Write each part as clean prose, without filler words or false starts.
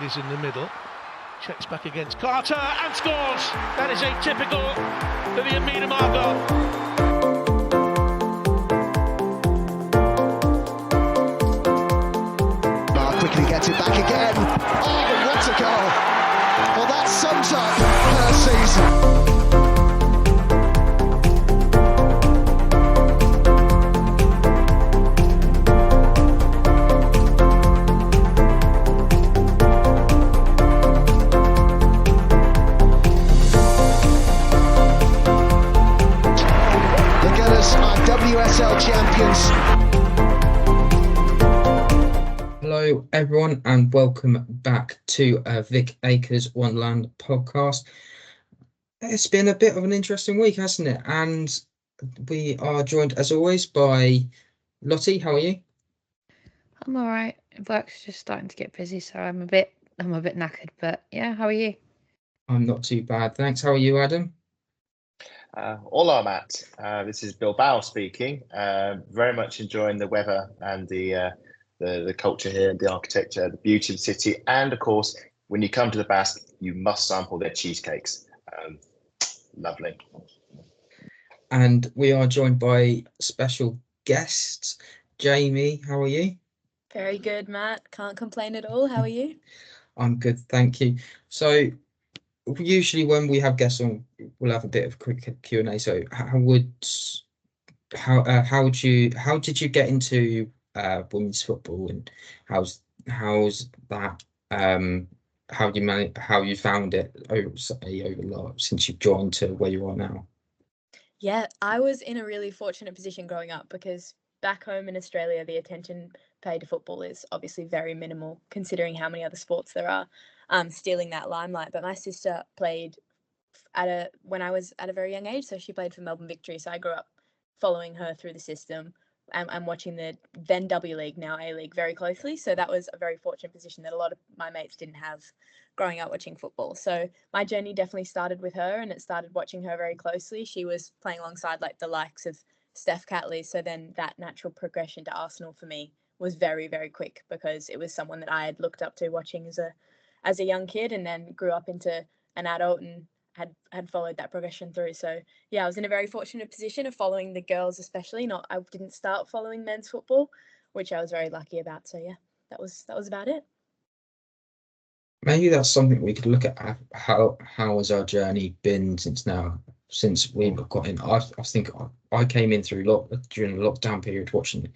Davies in the middle. Checks back against Carter and scores. That is atypical for the Amina Margot. Quickly gets it back again. Oh, what a goal! Well, that sums up her season. The Gunners are WSL champions. Hello everyone and welcome back to Vic Akers Wonderland Podcast. It's been a bit of an interesting week, hasn't it? And we are joined as always by Lottie. How are you? I'm all right. Work's just starting to get busy, so I'm a bit knackered, but yeah, how are you? I'm not too bad, thanks. How are you, Adam? Hola, Matt. This is Bilbao speaking. Very much enjoying the weather and the culture here, the architecture, the beauty of the city, and of course, when you come to the Basque, you must sample their cheesecakes. Lovely. And we are joined by special guests. Jamie, how are you? Very good, Matt. Can't complain at all. How are you? I'm good, thank you. So usually when we have guests on, we'll have a bit of quick Q&A. So how did you get into women's football, and how's that? How you found it over since you've joined to where you are now? Yeah, I was in a really fortunate position growing up because back home in Australia, the attention paid to football is obviously very minimal considering how many other sports there are stealing that limelight. But my sister played when I was at a very young age, so she played for Melbourne Victory. So I grew up following her through the system. I'm watching the then W League, now A League, very closely. So that was a very fortunate position that a lot of my mates didn't have growing up watching football. So my journey definitely started with her, and it started watching her very closely. She was playing alongside like the likes of Steph Catley. So then that natural progression to Arsenal for me was very, very quick because it was someone that I had looked up to watching as a young kid, and then grew up into an adult and had followed that progression through. So yeah, I was in a very fortunate position of following the girls, especially. I didn't start following men's football, which I was very lucky about. So yeah, that was about it. Maybe that's something we could look at. How has our journey been since we've got in? I think I came in during the lockdown period watching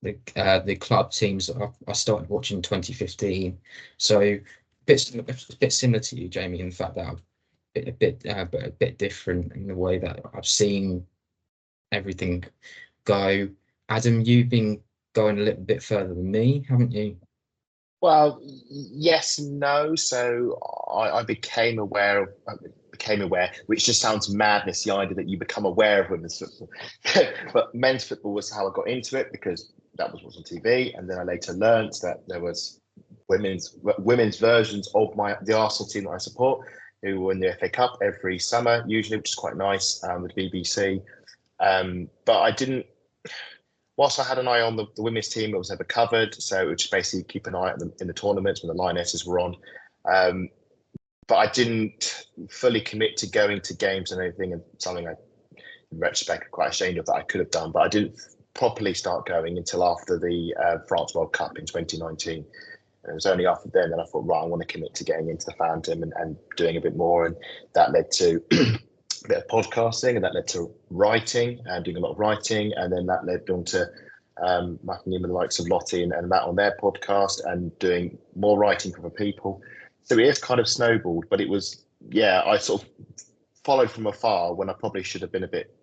the club teams. I started watching 2015, so a bit similar to you, Jamie, in the fact that but a bit different in the way that I've seen everything go. Adam, you've been going a little bit further than me, haven't you? Well, yes and no. So I became aware, which just sounds madness, the idea that you become aware of women's football. But men's football was how I got into it because that was on TV. And then I later learned that there was women's versions of the Arsenal team that I support, who win the FA Cup every summer, usually, which is quite nice, with BBC. But I didn't, whilst I had an eye on the women's team, it was never covered. So it would just basically keep an eye on them in the tournaments when the Lionesses were on. But I didn't fully commit to going to games and everything, and something I, in retrospect, am quite ashamed of that I could have done. But I didn't properly start going until after the France World Cup in 2019. And it was only after then that I thought, right, I want to commit to getting into the fandom and doing a bit more. And that led to a bit of podcasting, and that led to writing and doing a lot of writing. And then that led on to mapping in with the likes of Lottie and Matt on their podcast and doing more writing for other people. So it is kind of snowballed, but it was, yeah, I sort of followed from afar when I probably should have been a bit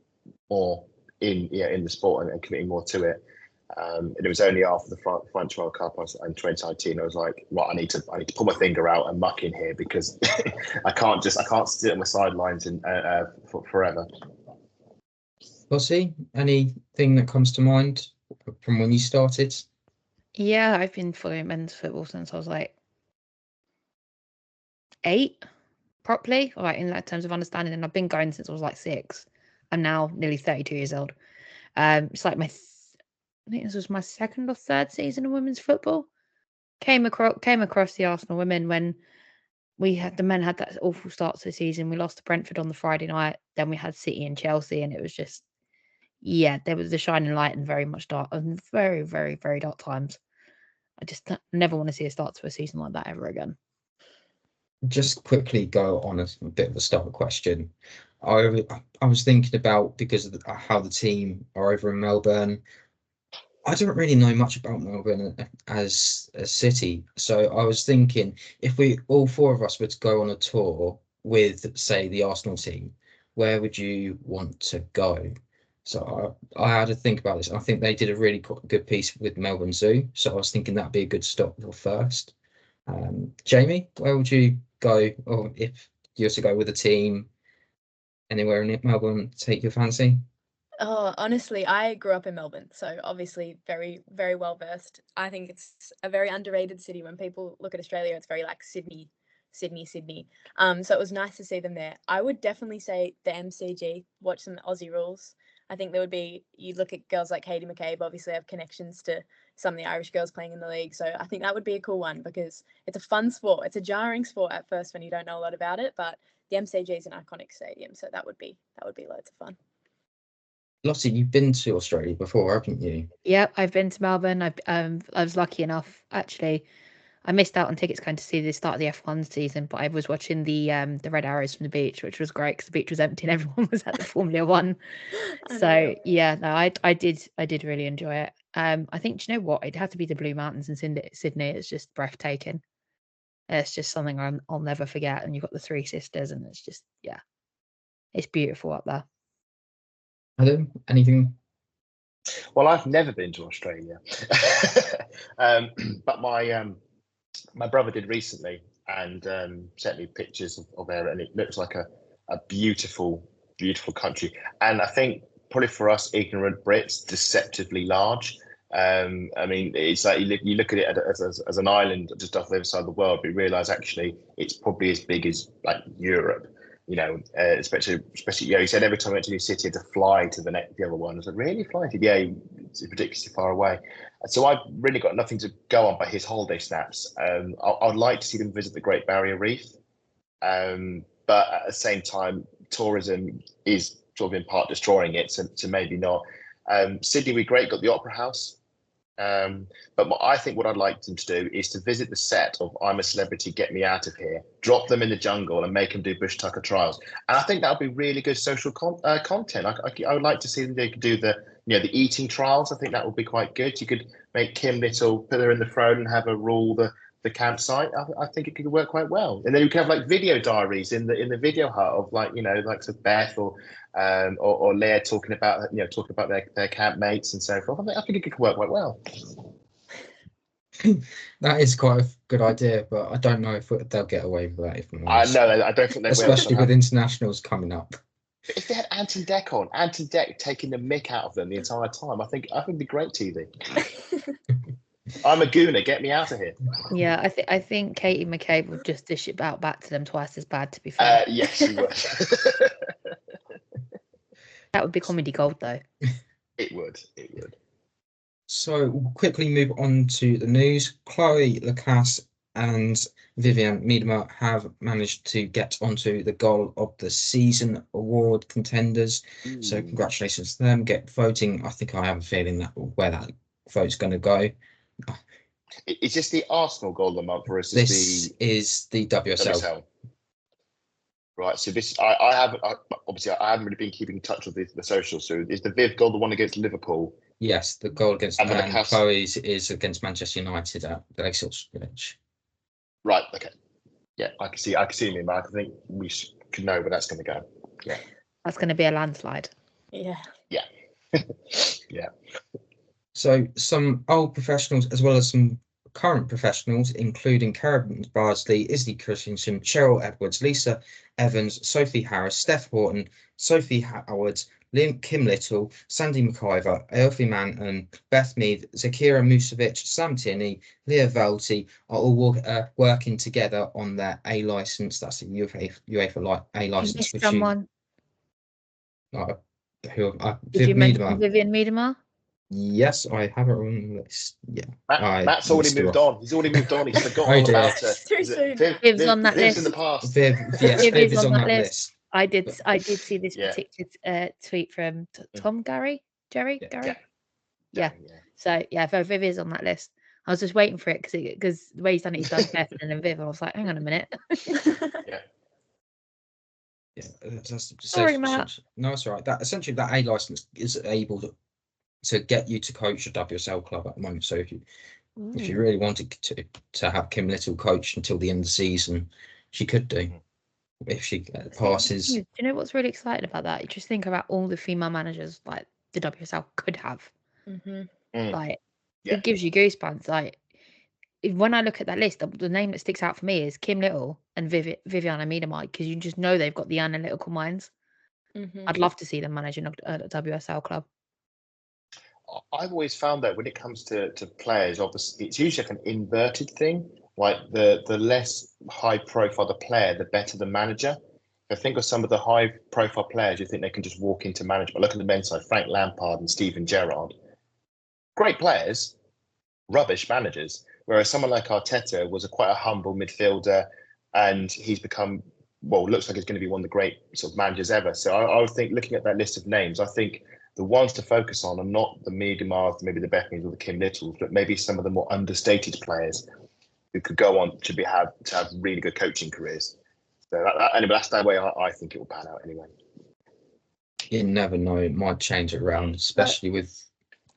more in the sport and committing more to it. And it was only after the French World Cup in 2019 I was like, right, I need to pull my finger out and muck in here because I can't sit on the sidelines and for forever. Lottie, anything that comes to mind from when you started? Yeah, I've been following men's football since I was like 8, properly, like in terms of understanding, and I've been going since I was like 6. I'm now nearly 32 years old. It's like I think this was my second or third season of women's football. Came across the Arsenal women when the men had that awful start to the season. We lost to Brentford on the Friday night. Then we had City and Chelsea, and it was just, there was the shining light and very much dark and very, very, very dark times. I just never want to see a start to a season like that ever again. Just quickly go on a bit of a start question. I was thinking about, because of how the team are over in Melbourne. I don't really know much about Melbourne as a city, so I was thinking, if we all four of us were to go on a tour with, say, the Arsenal team, where would you want to go? So I had to think about this. I think they did a really good piece with Melbourne Zoo, so I was thinking that'd be a good stop for first. Jamie, where would you go, or if you were to go with a team, anywhere in Melbourne take your fancy? Oh, honestly, I grew up in Melbourne, so obviously very, very well versed. I think it's a very underrated city. When people look at Australia, it's very like Sydney. So it was nice to see them there. I would definitely say the MCG, watch some Aussie rules. I think there would be, you look at girls like Katie McCabe, obviously have connections to some of the Irish girls playing in the league. So I think that would be a cool one, because it's a fun sport. It's a jarring sport at first when you don't know a lot about it, but the MCG is an iconic stadium. So that would be loads of fun. Lottie, you've been to Australia before, haven't you? Yeah, I've been to Melbourne. I was lucky enough, actually. I missed out on tickets going to see the start of the F1 season, but I was watching the Red Arrows from the beach, which was great because the beach was empty and everyone was at the Formula One. So yeah, no, I did really enjoy it. I think, do you know what? It'd have to be the Blue Mountains in Sydney. It's just breathtaking. It's just something I'll never forget. And you've got the Three Sisters, and it's just, it's beautiful up there. Adam, anything? Well, I've never been to Australia, but my brother did recently, and sent me pictures of it, and it looks like a beautiful, beautiful country. And I think probably for us ignorant Brits, deceptively large. I mean, it's like you look at it as an island just off the other side of the world, but you realise actually it's probably as big as like Europe. Especially, you said every time I went to a new city, I had to fly to the other one. I said, really? Fly to? Yeah, it's ridiculously far away. So I've really got nothing to go on but his holiday snaps. I'd like to see them visit the Great Barrier Reef. But at the same time, tourism is sort of in part destroying it, so maybe not. Sydney would be great, got the Opera House. But I think what I'd like them to do is to visit the set of I'm a Celebrity, Get Me Out of Here, drop them in the jungle and make them do bush tucker trials. And I think that would be really good social content. I would like to see them do the eating trials. I think that would be quite good. You could make Kim Little, put her in the throne and have her rule the campsite. I think it could work quite well. And then you could have like video diaries in the video hut of like Beth or Leah talking about their campmates and so forth. I think it could work quite well. That is quite a good idea, but I don't know if they'll get away with that. If I'm honest. I know, I don't think they will. Especially with internationals coming up. But if they had Ant and Dec on, Ant and Dec taking the mick out of them the entire time, I think it'd be great TV. I'm a gooner. Get me out of here. Yeah, I think Katie McCabe would just dish it back to them twice as bad. To be fair, yes, she would. That would be comedy gold, though. It would. So we'll quickly move on to the news. Chloe Lacasse and Vivian Miedema have managed to get onto the Goal of the Season award contenders. So congratulations to them. Get voting. I think I have a feeling that where that vote's going to go. Is this the Arsenal Goal of the Month, or is this is the WSL? Right. So this, I haven't really been keeping in touch with the socials. So is the Viv goal the one against Liverpool? Yes, the goal against Chloe's is against Manchester United at the Lakeside Village. Right. Okay. Yeah, I can see me, Mark. I think we could know where that's going to go. Yeah. That's going to be a landslide. Yeah. Yeah. Yeah. So some old professionals as well as some current professionals, including Karen Bardsley, Izzy Christensen, Cheryl Edwards, Lisa Evans, Sophie Harris, Steph Horton, Sophie Howard, Kim Little, Sandy McIver, Elfie Manton, Beth Mead, Zakira Musovic, Sam Tierney, Leah Velty are all working together on their A licence. That's a UEFA A licence. Someone. Who? Did you mention Vivian Miedema? Yes, I have it on the list. Yeah. Matt's already listed moved off. on. He's already moved on. He's forgotten Oh all dear. about it. Too soon. Viv's on that Viv's in list. the past. Yes, Viv Viv is is on on that that list. list. I did see this Yeah. particular tweet from Tom Gary. Yeah. Gary. Yeah. So yeah, Viv is on that list. I was just waiting for it because the way he's done it, he's done Beth and then Viv. I was like, hang on a minute. Yeah, that's Sorry, Matt. No, it's all right. That essentially that A license is able to get you to coach a WSL club at the moment. So if you really wanted to have Kim Little coach until the end of the season, she could do if she passes. Do you know what's really exciting about that? You just think about all the female managers like the WSL could have. Like it gives you goosebumps. Like when I look at that list, the name that sticks out for me is Kim Little and Viviana Miedemar, because you just know they've got the analytical minds. I'd love to see them managing a WSL club. I've always found that when it comes to players, obviously it's usually like an inverted thing. Like the less high profile the player, the better the manager. I think of some of the high profile players, you think they can just walk into management. Look at the men's side, Frank Lampard and Steven Gerrard. Great players, rubbish managers. Whereas someone like Arteta was quite a humble midfielder, and he's become, looks like he's going to be one of the great sort of managers ever. So I would think, looking at that list of names, I think the ones to focus on are not the Miedemars, maybe the Beckhams or the Kim Littles, but maybe some of the more understated players who could go on to have really good coaching careers. So anyway, that's the way I think it will pan out anyway. You never know; it might change it around, especially with.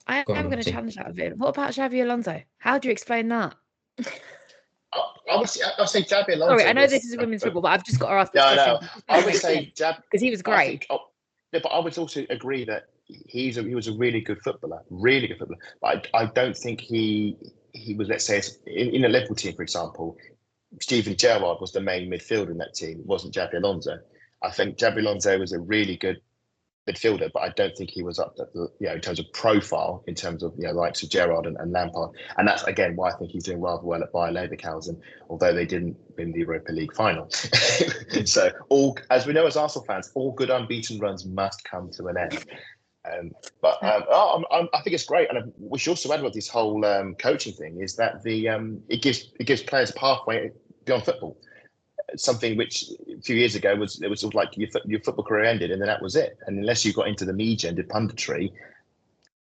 I am going to challenge that a bit. What about Xavi Alonso? How do you explain that? I'll say Xabi Alonso. Sorry, I know this is women's football, but I've just got to ask this question. I would say because he was great. But I would also agree that he was a really good footballer. But I don't think he was, let's say, in a Liverpool team, for example, Steven Gerrard was the main midfielder in that team. It wasn't Xabi Alonso. I think Xabi Alonso was a really good midfielder, but I don't think he was up there, in terms of profile, in terms of likes of Gerrard and Lampard. And that's again why I think he's doing rather well at Bayer Leverkusen, although they didn't win the Europa League final. So as we know as Arsenal fans, all good unbeaten runs must come to an end. I think it's great, and we should also add about this whole coaching thing is that it gives players a pathway beyond football. Something which a few years ago was sort of like your football career ended and then that was it. And unless you got into the media and did punditry,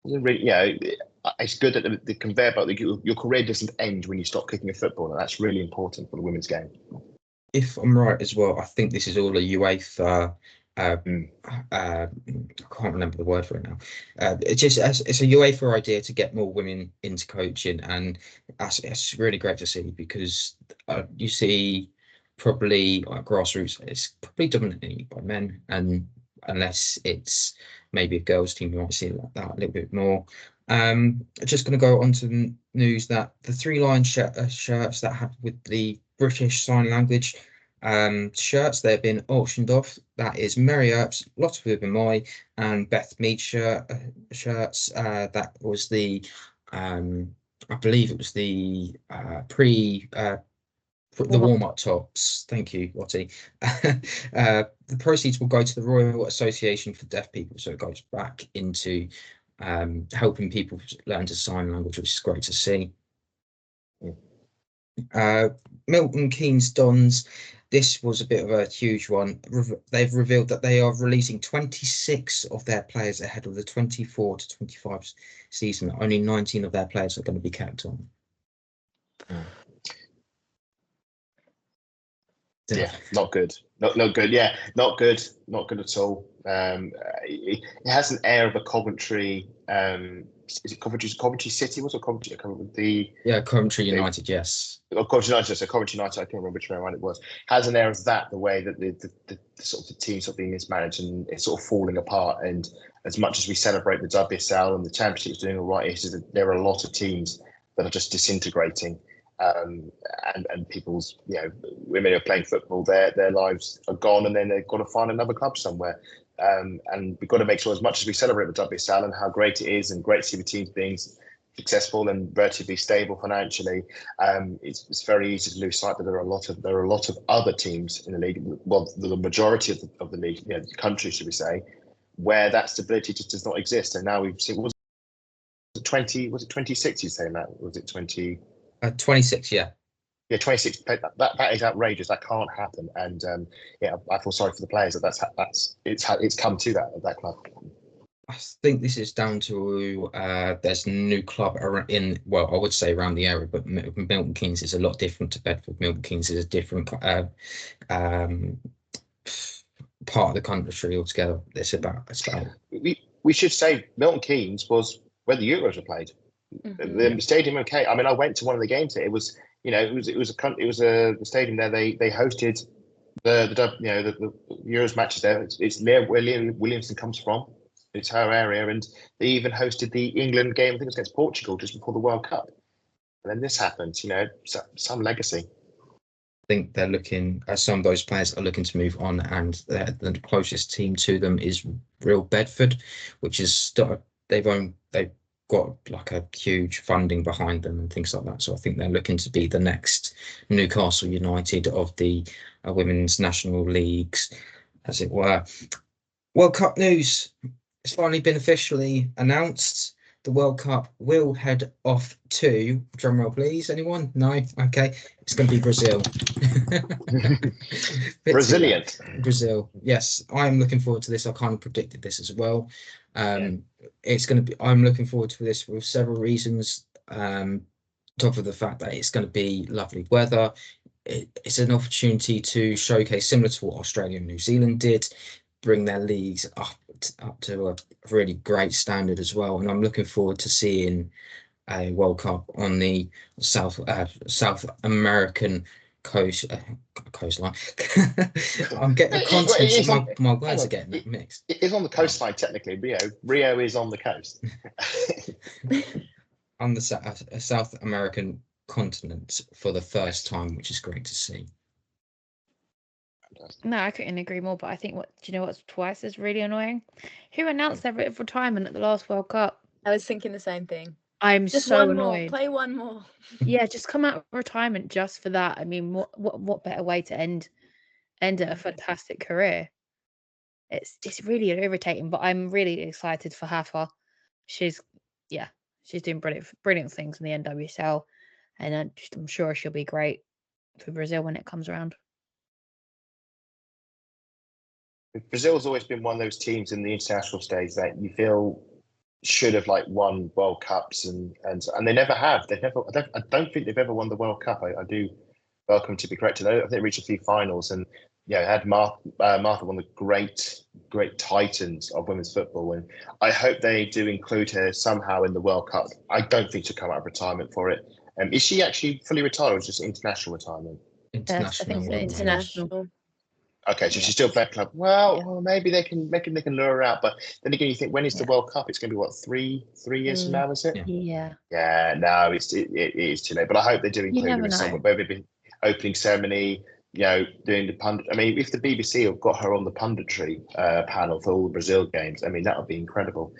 it's good that the conveyor belt, your career doesn't end when you stop kicking a football, and that's really important for the women's game. If I'm right as well, I think this is all a UEFA. I can't remember the word for it now. It's a UEFA idea to get more women into coaching, and it's really great to see because you see. Probably grassroots, it's probably dominated by men, and unless it's maybe a girls' team, you might see that a little bit more. Just going to go on to the news that the 3-line shirts that have with the British Sign Language shirts, they've been auctioned off. That is Mary Earps, Lotte Wubben-Moy, and Beth Mead shirts. That was the I believe it was the the warm-up tops. Thank you, Lottie. The proceeds will go to the Royal Association for Deaf People, so it goes back into helping people learn to sign language, which is great to see. Milton Keynes Dons. This was a bit of a huge one. They've revealed that they are releasing 26 of their players ahead of the 24 to 25 season. Only 19 of their players are going to be kept on. Yeah, not good. Not good. Yeah, not good. Not good at all. It has an air of a Coventry. Is it Coventry City? Was it Coventry? Coventry United. Yes. Coventry United. So Coventry United. I can't remember which way around it was. Has an air of that. The way that the sort of the team sort of being mismanaged and it's sort of falling apart. And as much as we celebrate the WSL and the Championship is doing all right, there are a lot of teams that are just disintegrating. And people's women who are playing football, their lives are gone, and then they've got to find another club somewhere. And we've got to make sure, as much as we celebrate the WSL and how great it is, and great to see the teams being successful and relatively stable financially, it's very easy to lose sight that there are a lot of other teams in the league. Well, the majority of the league, the country, should we say, where that stability just does not exist. And now we've seen. 20, was it 26 you saying that? Was it 20? 26, yeah. Yeah, 26. That is outrageous. That can't happen. And I feel sorry for the players it's come to that club. I think this is down to there's a new club I would say around the area, but Milton Keynes is a lot different to Bedford. Milton Keynes is a different part of the country altogether. It's about. We should say Milton Keynes was where the Euros were played. The stadium, okay. I mean, I went to one of the games there. It was, the stadium there. They hosted the Euros matches there. It's near where Liam Williamson comes from. It's her area, and they even hosted the England game. I think it was against Portugal just before the World Cup. And then this happened. Some legacy. I think they're looking. Some of those players are looking to move on, and the closest team to them is Real Bedford, which is they've got like a huge funding behind them and things like that. So I think they're looking to be the next Newcastle United of the women's national leagues, as it were. World Cup news. It's finally been officially announced. The World Cup will head off to, drumroll please, anyone? No? Okay. It's going to be Brazil. Brazilian. Brazil. Yes. I'm looking forward to this. I kind of predicted this as well. It's going to be, I'm looking forward to this for several reasons. Top of the fact that it's going to be lovely weather. It's an opportunity to showcase, similar to what Australia and New Zealand did, bring their leagues up to a really great standard as well. And I'm looking forward to seeing a World Cup on the South American coastline. I'm getting the content. My words are getting mixed. It is on the coastline technically. Rio is on the coast. On the South American continent for the first time, which is great to see. No, I couldn't agree more. But I think what's twice as really annoying? Who announced their retirement at the last World Cup? I was thinking the same thing. I'm Just so one annoyed. more. Play one more. Yeah, just come out of retirement just for that. I mean, what better way to end a fantastic career? It's really irritating, but I'm really excited for Hafa. She's doing brilliant things in the NWSL, and I'm sure she'll be great for Brazil when it comes around. Brazil's always been one of those teams in the international stage that you feel should have won World Cups, and they never have. I don't think they've ever won the World Cup. I do welcome to be corrected. I think they reached a few finals, and had Martha, one of the great titans of women's football, and I hope they do include her somehow in the World Cup. I don't think she'll come out of retirement for it. Is she actually fully retired, or just international retirement? International. I think so, international. Okay, so she's still back club. Well, maybe they can lure her out. But then again, you think, when is the World Cup? It's going to be what, three years from now, is it? Yeah. Yeah. No, it is too late. But I hope they do include her in somewhere. Whether it be opening ceremony, doing the pundit. I mean, if the BBC have got her on the punditry panel for all the Brazil games, I mean, that would be incredible.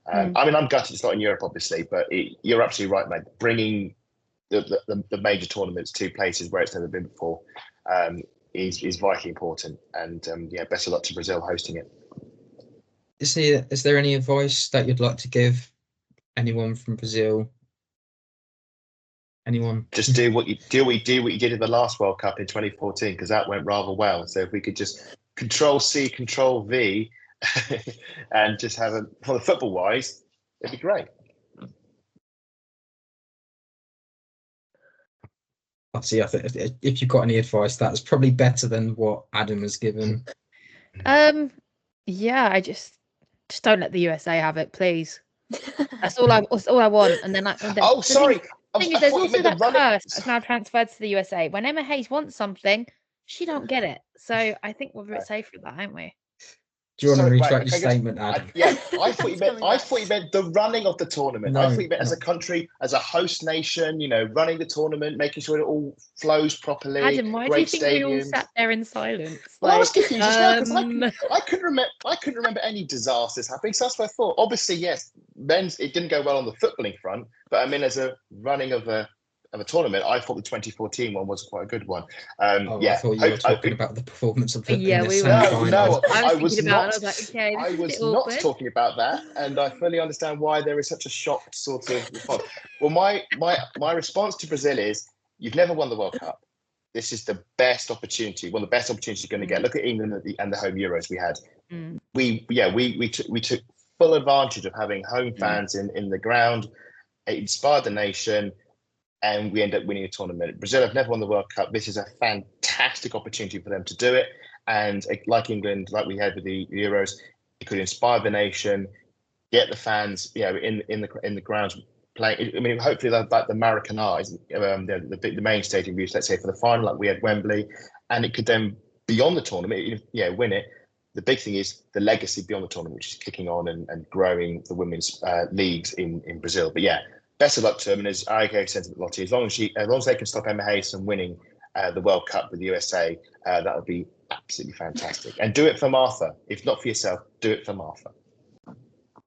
I mean, I'm gutted it's not in Europe, obviously, but you're absolutely right, mate. Bringing the major tournaments to places where it's never been before. Is vitally important, and best of luck to Brazil hosting it. Is there any advice that you'd like to give anyone from Brazil? Anyone? Just do what you did in the last World Cup in 2014, because that went rather well. So if we could just Control C, Control V, and just have for the football wise, it'd be great. See, I think if you've got any advice, that's probably better than what Adam has given. Yeah, I just don't let the USA have it, please. That's all I want. And then sorry. The thing is, there's also that curse that's now transferred to the USA. When Emma Hayes wants something, she don't get it. So I think we're a bit safe with that, aren't we? Do you want to retract your statement, Adam? I thought you meant the running of the tournament. No, I thought you meant as a country, as a host nation, running the tournament, making sure it all flows properly. Adam, why do you think we all sat there in silence? Well, I was confused as well, because I couldn't remember any disasters happening. So that's what I thought. Obviously, yes, it didn't go well on the footballing front, but I mean, as a running of a of a tournament, I thought the 2014 one was quite a good one. I thought you were talking about the performance of the Yeah, in the we were. semi-final. No, I was was thinking about it, not. and I was like, okay, this I is a was bit not awkward. talking about that, and I fully understand why there is such a shocked sort of response. Well, my response to Brazil is, you've never won the World Cup. This is the best opportunity, one of the best opportunities you're going to get. Look at England and the home Euros we had. Mm. We took full advantage of having home fans in the ground. It inspired the nation, and we end up winning a tournament. Brazil have never won the World Cup. This is a fantastic opportunity for them to do it. And like England, like we had with the Euros, it could inspire the nation, get the fans, in the grounds playing. I mean, hopefully like the Maracanã, the main stadium used, let's say, for the final, like we had Wembley, and it could then, beyond the tournament, win it. The big thing is the legacy beyond the tournament, which is kicking on and growing the women's leagues in Brazil. But yeah, best of luck to them. And as I said to Lottie, as long as they can stop Emma Hayes from winning the World Cup with the USA, that would be absolutely fantastic. And do it for Martha. If not for yourself, do it for Martha.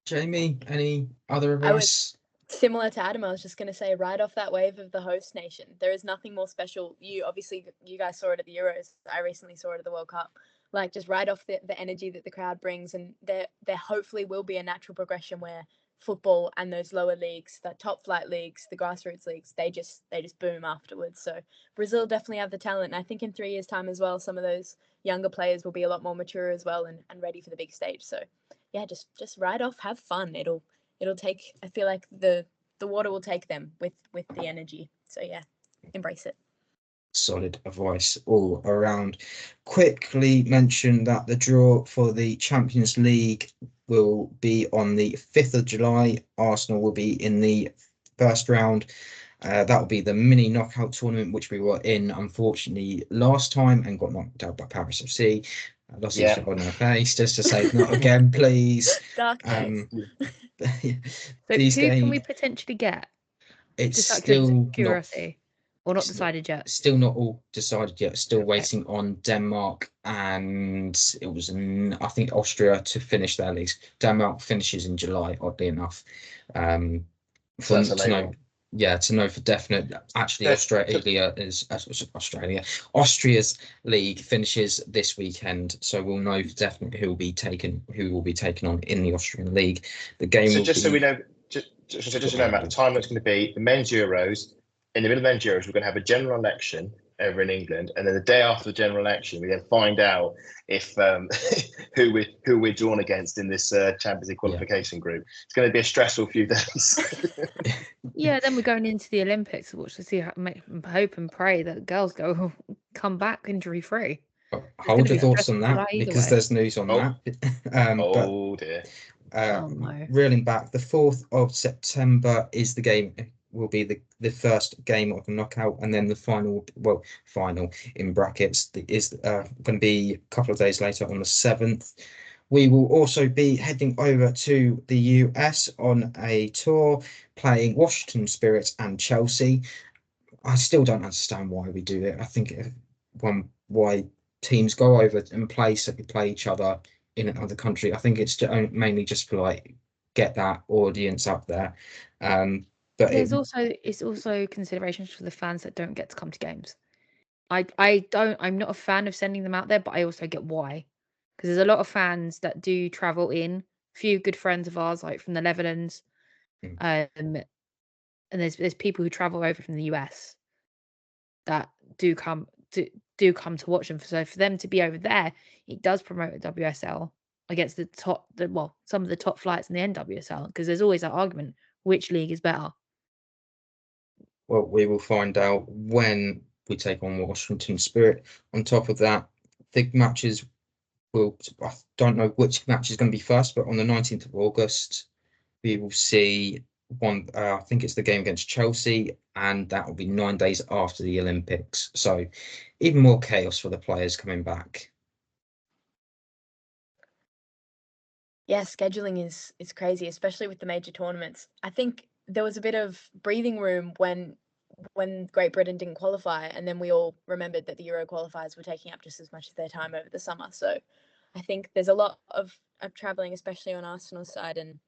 Jamie, any other advice? Similar to Adam, I was just going to say, ride off that wave of the host nation. There is nothing more special. You guys saw it at the Euros. I recently saw it at the World Cup. Like, just ride off the energy that the crowd brings, and there hopefully will be a natural progression where football and those lower leagues, the top flight leagues, the grassroots leagues, they just boom afterwards. So Brazil definitely have the talent, and I think in 3 years' time as well, some of those younger players will be a lot more mature as well and ready for the big stage. So yeah, just ride off, have fun. It'll take, I feel like the water will take them with the energy. So yeah, embrace it. Solid advice all around. Quickly mention that the draw for the Champions League will be on the 5th of July. Arsenal will be in the first round. That will be the mini knockout tournament, which we were in, unfortunately, last time and got knocked out by Paris FC. Lottie's on her face just to say not again, please. Dark days. So who can we potentially get? It's Just out of still curiosity. Or not decided yet? Still not all decided yet. Still waiting on Denmark, and it was I think Austria to finish their leagues. Denmark finishes in July, oddly enough. To know for definite. Actually, Austria's league finishes this weekend, so we'll know for definite who will be taken on in the Austrian league. The game. So just so we know, just about the time it's going to be, the men's Euros. In the middle of the men's Euros, we're going to have a general election over in England, and then the day after the general election, we then find out if who we're drawn against in this Champions League qualification group. It's going to be a stressful few days. Yeah, then we're going into the Olympics, which to see, hope and pray that girls come back injury free. Hold your thoughts on that because there's news on that. Dear. No. Reeling back, the 4th of September is the game. Will be the first game of the knockout, and then the final in brackets is going to be a couple of days later on the 7th. We will also be heading over to the US on a tour, playing Washington Spirits and Chelsea. I still don't understand why we do it. I think why teams go over and play each other in another country. I think it's mainly just for get that audience up there. But it's also considerations for the fans that don't get to come to games. I'm not a fan of sending them out there, but I also get why, because there's a lot of fans that do travel in. A few good friends of ours, like from the Netherlands, and there's people who travel over from the US that do come to watch them. So for them to be over there, it does promote the WSL against some of the top flights in the NWSL, because there's always that argument, which league is better. Well, we will find out when we take on Washington Spirit. On top of that, the matches I don't know which match is going to be first, but on the 19th of August, we will see one. I think it's the game against Chelsea, and that will be 9 days after the Olympics. So even more chaos for the players coming back. Yeah, scheduling is crazy, especially with the major tournaments. I think there was a bit of breathing room when Great Britain didn't qualify, and then we all remembered that the Euro qualifiers were taking up just as much of their time over the summer. So I think there's a lot of travelling, especially on Arsenal's side, and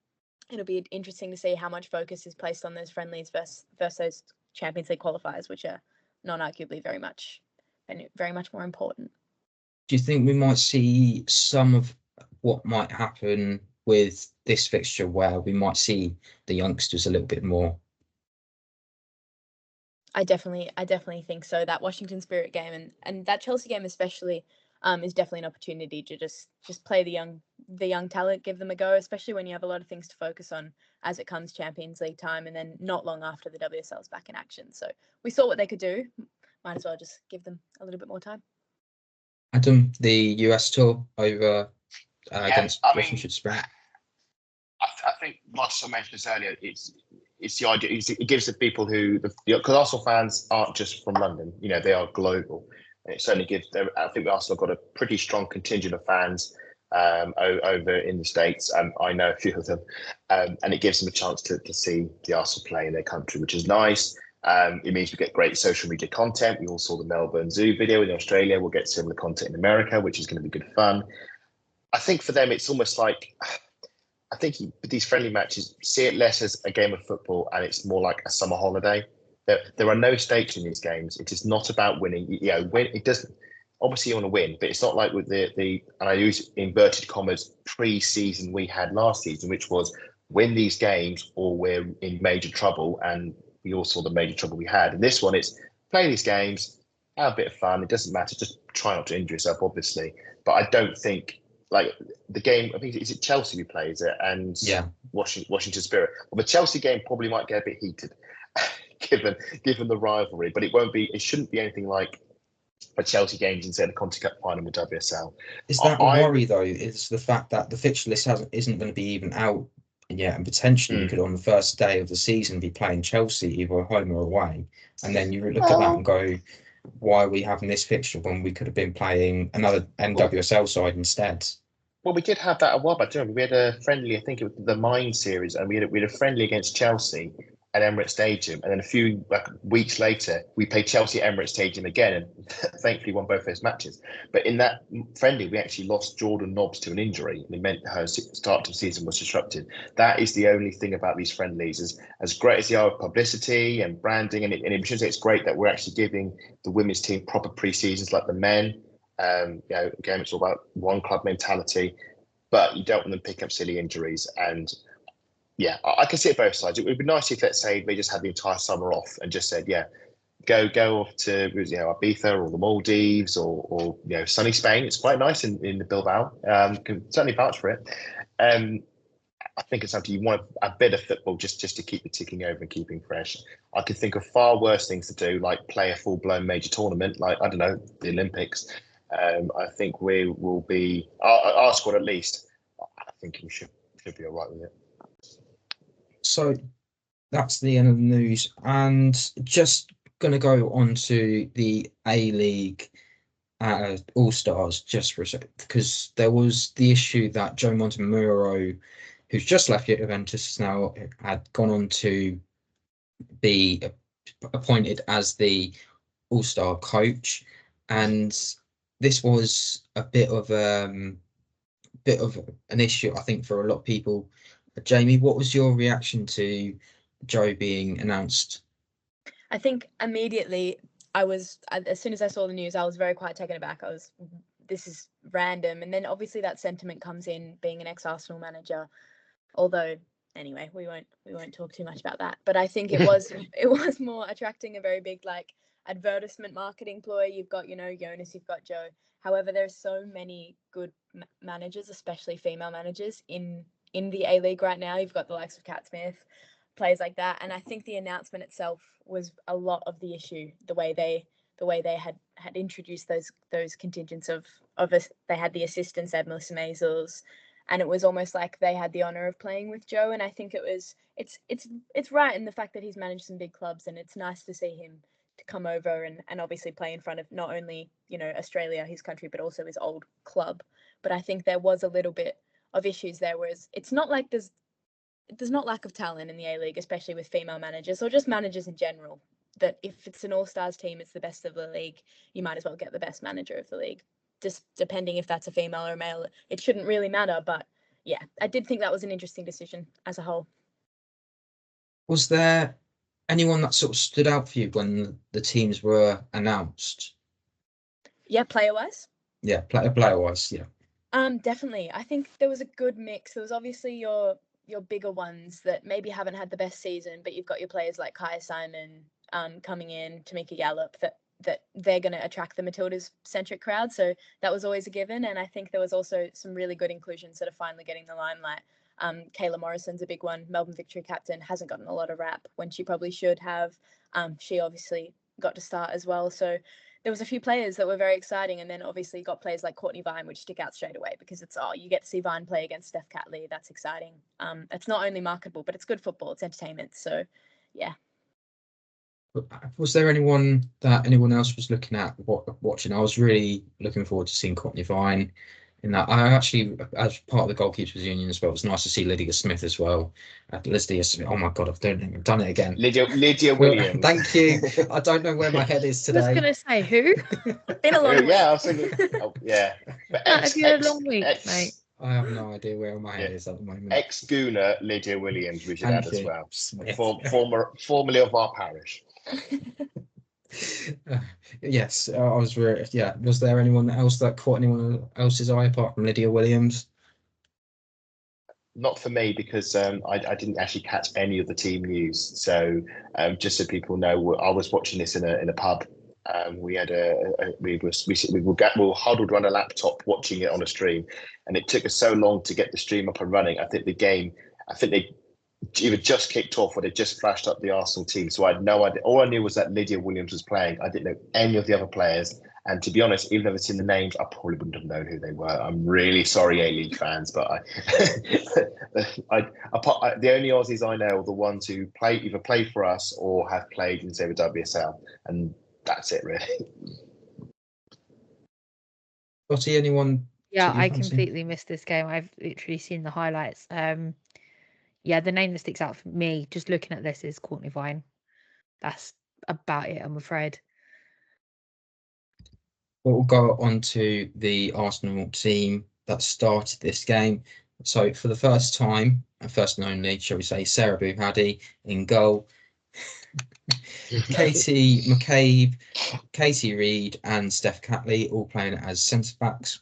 it'll be interesting to see how much focus is placed on those friendlies versus those Champions League qualifiers, which are non-arguably very much more important. Do you think we might see some of what might happen with this fixture, where we might see the youngsters a little bit more? I definitely think so. That Washington Spirit game and that Chelsea game especially is definitely an opportunity to just play the young talent, give them a go, especially when you have a lot of things to focus on as it comes Champions League time, and then not long after the WSL's back in action. So we saw what they could do. Might as well just give them a little bit more time. Adam, the US tour over against Washington Spirit. I think, like I mentioned this earlier, it's the idea. It gives the people because Arsenal fans aren't just from London. They are global. And it certainly gives. I think Arsenal got a pretty strong contingent of fans over in the States. I know a few of them, and it gives them a chance to see the Arsenal play in their country, which is nice. It means we get great social media content. We all saw the Melbourne Zoo video in Australia. We'll get similar content in America, which is going to be good fun. I think for them, it's almost like, I think with these friendly matches, see it less as a game of football, and it's more like a summer holiday. There are no stakes in these games. It is not about winning. It doesn't. Obviously, you want to win, but it's not like with the and I use inverted commas pre-season we had last season, which was win these games or we're in major trouble. And we all saw the major trouble we had. And this one, it's play these games, have a bit of fun. It doesn't matter. Just try not to injure yourself, obviously. But I don't think, like, the game, I think, is it Chelsea we play, is it? And Washington Spirit. Well, the Chelsea game probably might get a bit heated given the rivalry, but it shouldn't be anything like a Chelsea games instead of Conti Cup final with WSL. Is that a worry, though? Is the fact that the fixture list isn't going to be even out yet, and potentially you could, on the first day of the season, be playing Chelsea either home or away, and then you look at that and go, why are we having this fixture when we could have been playing another NWSL side instead? Well, we did have that a while back, didn't we? We had a friendly, I think it was the Mind series, and we had a friendly against Chelsea at Emirates Stadium, and then a few weeks later we played Chelsea at Emirates Stadium again, and thankfully won both those matches. But in that friendly, we actually lost Jordan Nobbs to an injury, and it meant her start to the season was disrupted. That is the only thing about these friendlies. As great as they are with publicity and branding, and it should say it's great that we're actually giving the women's team proper pre-seasons like the men. Again, it's all about one club mentality, but you don't want them to pick up silly injuries. And yeah, I can see it both sides. It would be nice if, let's say, they just had the entire summer off and just said, yeah, go off to Ibiza or the Maldives or sunny Spain. It's quite nice in the Bilbao. Can certainly vouch for it. I think it's something you want a bit of football just to keep it ticking over and keeping fresh. I could think of far worse things to do, like play a full-blown major tournament, like, I don't know, the Olympics. I think we will be, our squad at least, I think we should be all right with it. So that's the end of the news, and just going to go on to the A-League All-Stars just for a second, because there was the issue that Joe Montemuro, who's just left Juventus now, had gone on to be appointed as the All-Star coach, and this was a bit of an issue, I think, for a lot of people. Jamie, what was your reaction to Joe being announced? I think immediately as soon as I saw the news, I was very quite taken aback. This is random. And then obviously that sentiment comes in, being an ex-Arsenal manager. Although, anyway, we won't talk too much about that. But I think it was more attracting a very big, like, advertisement marketing ploy. You've got, Jonas, you've got Joe. However, there's so many good managers, especially female managers, in the A-League right now. You've got the likes of Cat Smith, players like that. And I think the announcement itself was a lot of the issue, the way they had introduced those contingents of us. They had the assistants, they had Melissa Maisels, and it was almost like they had the honor of playing with Joe. And I think it's right in the fact that he's managed some big clubs, and it's nice to see him to come over and obviously play in front of not only, Australia, his country, but also his old club. But I think there was a little bit of issues there, whereas it's not like there's not lack of talent in the A-League, especially with female managers or just managers in general, that if it's an all-stars team, it's the best of the league, you might as well get the best manager of the league, just depending if that's a female or a male. It shouldn't really matter, but yeah, I did think that was an interesting decision as a whole. Was there anyone that sort of stood out for you when the teams were announced? Yeah, player-wise. Yeah, player-wise, yeah. Definitely. I think there was a good mix. There was obviously your bigger ones that maybe haven't had the best season, but you've got your players like Kai Simon coming in, Tamika Gallup, that they're going to attract the Matildas centric crowd. So that was always a given. And I think there was also some really good inclusions that are finally getting the limelight. Kayla Morrison's a big one. Melbourne Victory captain, hasn't gotten a lot of rap when she probably should have. She obviously got to start as well. So there was a few players that were very exciting, and then obviously you got players like Courtney Vine, which stick out straight away because it's, you get to see Vine play against Steph Catley. That's exciting. It's not only marketable, but it's good football. It's entertainment. So, yeah. Was there anyone else was looking at watching? I was really looking forward to seeing Courtney Vine in that. I actually, as part of the goalkeepers union as well, it was nice to see Lydia Smith as well. Lydia Smith, oh my God, I've done it again. Lydia Williams. Thank you. I don't know where my head is today. I was going to say who? Been a long week. Yeah, I was thinking. Yeah. But Have you had a long week, mate? I have no idea where my head is at the moment. Ex-Gooner Lydia Williams, we should add as well. Smith. Formerly of our parish. Yes, I was very. Yeah, was there anyone else that caught anyone else's eye apart from Lydia Williams? Not for me, because I didn't actually catch any of the team news. So just so people know, I was watching this in a pub. We had we were huddled around a laptop watching it on a stream, and it took us so long to get the stream up and running. I think they either just kicked off or they just flashed up the Arsenal team. So I had no idea. All I knew was that Lydia Williams was playing. I didn't know any of the other players. And to be honest, even though I've seen the names, I probably wouldn't have known who they were. I'm really sorry, A-League fans, but the only Aussies I know are the ones who either play for us or have played in, say, the WSL. And that's it, really. Lottie, anyone? Yeah, I completely missed this game. I've literally seen the highlights. Yeah, the name that sticks out for me, just looking at this, is Courtney Vine. That's about it, I'm afraid. We'll go on to the Arsenal team that started this game. So for the first time, and first and only, shall we say, Sarah Bouhaddi in goal. Katie McCabe, Katie Reid and Steph Catley all playing as centre-backs.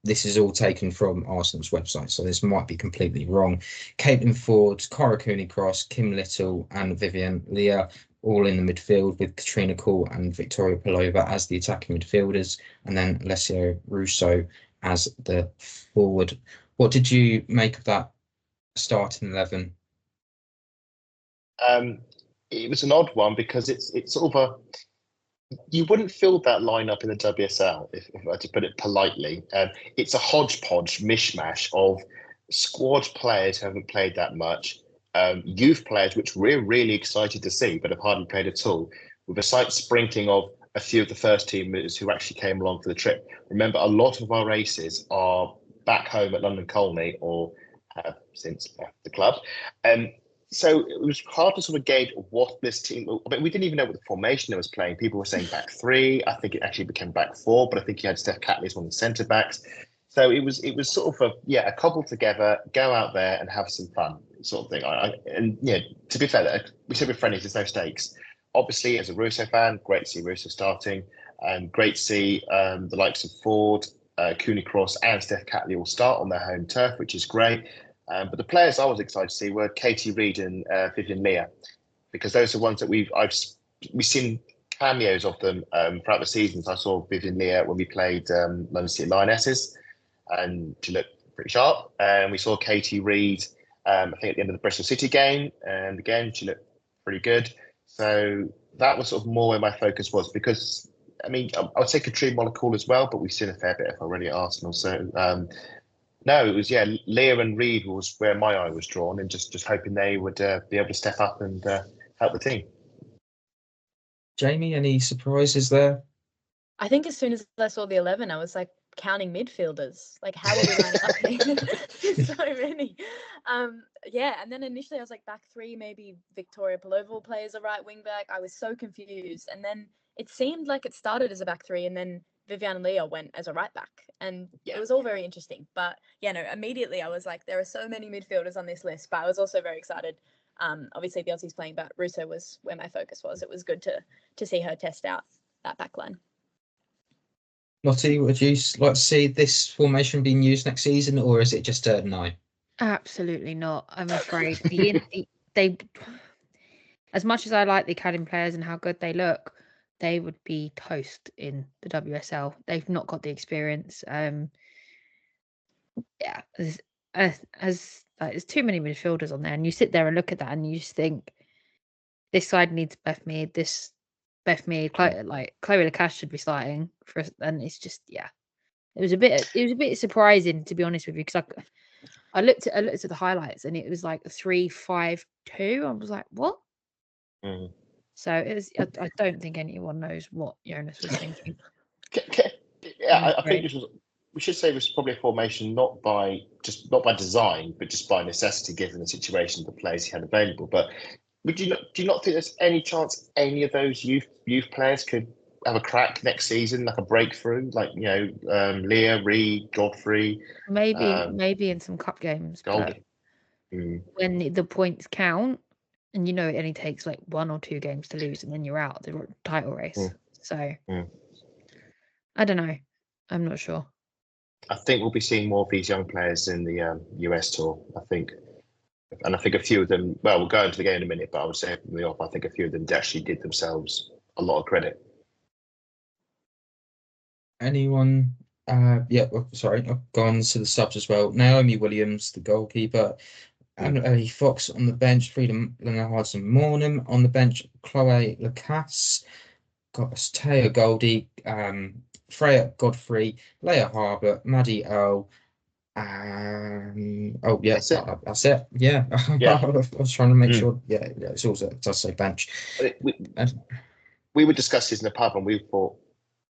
This is all taken from Arsenal's website, so this might be completely wrong. Caitlin Ford, Cara Cooney-Cross, Kim Little and Vivian Leah all in the midfield, with Katrina Kuhl and Victoria Pelova as the attacking midfielders, and then Alessio Russo as the forward. What did you make of that starting 11? It was an odd one because it's sort of you wouldn't fill that lineup in the WSL, if I had to put it politely. It's a hodgepodge mishmash of squad players who haven't played that much, youth players, which we're really excited to see, but have hardly played at all, with a slight sprinkling of a few of the first teamers who actually came along for the trip. Remember, a lot of our races are back home at London Colney or have since left the club. So it was hard to sort of gauge what this team. I mean, we didn't even know what the formation it was playing. People were saying back three. I think it actually became back four, but I think you had Steph Catley as one of the centre backs. So it was sort of a cobble together, go out there and have some fun sort of thing. And to be fair, we said we're friendly. There's no stakes. Obviously, as a Russo fan, great to see Russo starting, and great to see the likes of Ford, Cooney-Cross, and Steph Catley all start on their home turf, which is great. But the players I was excited to see were Katie Reid and Vivian Leah, because those are ones that we've seen cameos of them throughout the seasons. I saw Vivian Leah when we played London City Lionesses, and she looked pretty sharp. And we saw Katie Reid, I think at the end of the Bristol City game, and again she looked pretty good. So that was sort of more where my focus was, because I mean I would say Katrina Molecule as well, but we've seen a fair bit of already at Arsenal. So no, it was Leah and Reid was where my eye was drawn, and just hoping they would be able to step up and help the team. Jamie, any surprises there? I think as soon as I saw the 11, I was like counting midfielders. Like, how are we lining up here? So many. And then initially I was like back three, maybe Victoria Pelova will play as a right wing back. I was so confused, and then it seemed like it started as a back three, and then Vivian Leah went as a right back, and it was all very interesting. But immediately I was like, there are so many midfielders on this list, but I was also very excited Obviously the Aussies playing, but Russo was where my focus was. It was good to see her test out that back line. Lottie, would you like to see this formation being used next season, or is it just a no? Absolutely not. I'm afraid they, as much as I like the academy players and how good they look, they would be toast in the WSL. They've not got the experience. There's too many midfielders on there, and you sit there and look at that, and you just think this side needs Beth Mead. Chloe Lacasse should be starting for us, and it's just It was a bit surprising, to be honest with you, because I looked at the highlights and it was like 3-5-2. I was like, what? Mm. So it was. I don't think anyone knows what Jonas was thinking. I think we should say this was probably a formation not by design, but just by necessity, given the situation of the players he had available. But do you not think there's any chance any of those youth players could have a crack next season, like a breakthrough, like Leah, Reed, Godfrey, maybe in some cup games, but when the points count, and it only takes like 1 or 2 games to lose, and then you're out the title race. So I don't know. I'm not sure. I think we'll be seeing more of these young players in the US tour. I think a few of them. Well, we'll go into the game in a minute, but I would say from the off, I think a few of them actually did themselves a lot of credit. Anyone? I've gone to the subs as well. Naomi Williams, the goalkeeper. Emily Fox on the bench. Freedom Hudson Mornham on the bench. Chloe Lacasse. Taya Goldie. Freya Godfrey. Leah Harbour. Maddie Earl. That's it. Yeah. I was trying to make sure. Yeah, it's also, it does say bench. We were discussing in the pub, and we thought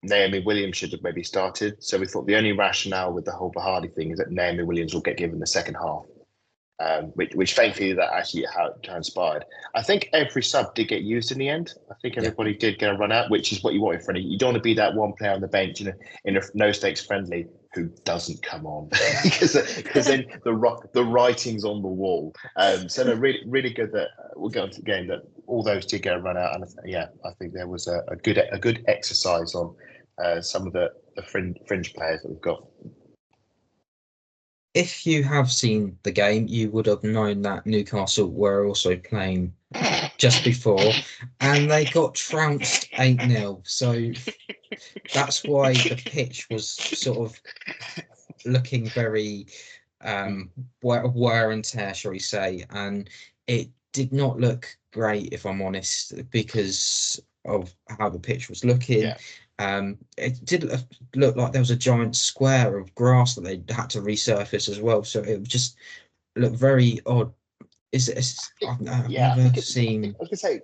Naomi Williams should have maybe started. So we thought the only rationale with the whole Bahadi thing is that Naomi Williams will get given the second half, which thankfully that actually how it transpired. I think every sub did get used in the end. I think everybody did get a run out, which is what you want in front of you. You don't want to be that one player on the bench in a no stakes friendly who doesn't come on because then the writing's on the wall. So no, really good that we'll get onto the game that all those did get a run out, and I think there was a good exercise on some of the fringe players that we've got. If you have seen the game, you would have known that Newcastle were also playing just before, and they got trounced 8-0. So that's why the pitch was sort of looking very wear and tear, shall we say, and it did not look great, if I'm honest, because of how the pitch was looking. Yeah. It did look like there was a giant square of grass that they had to resurface as well, so it just looked very odd. I've never seen. I was gonna say,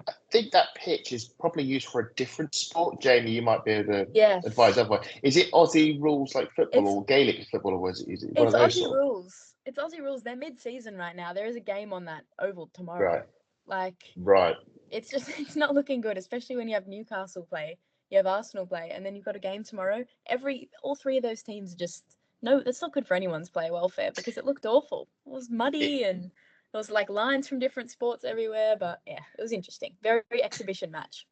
I think that pitch is probably used for a different sport. Jamie, you might be able to advise otherwise. Is it Aussie rules like football or Gaelic football, or is it one of those? It's Aussie rules. It's Aussie rules. They're mid-season right now. There is a game on that oval tomorrow. Right. It's not looking good, especially when you have Newcastle play. You have Arsenal play, and then you've got a game tomorrow. All 3 of those teams are just that's not good for anyone's player welfare because it looked awful. It was muddy and there was like lines from different sports everywhere. But yeah, it was interesting. Very, very exhibition match.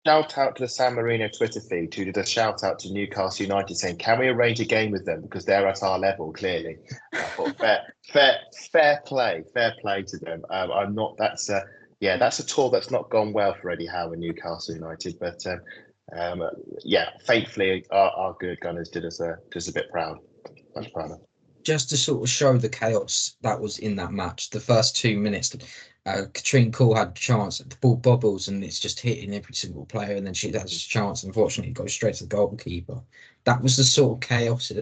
Shout out to the San Marino Twitter feed who did a shout out to Newcastle United saying, "Can we arrange a game with them because they're at our level?" Clearly, I thought fair play to them. I'm not. That's a tour that's not gone well for Eddie Howe and Newcastle United, but thankfully our good Gunners did us a bit proud. Much prouder. Just to sort of show the chaos that was in that match, the first 2 minutes, Katrine Cole had a chance, the ball bobbles and it's just hitting every single player, and then she has a chance. Unfortunately, it goes straight to the goalkeeper. That was the sort of chaos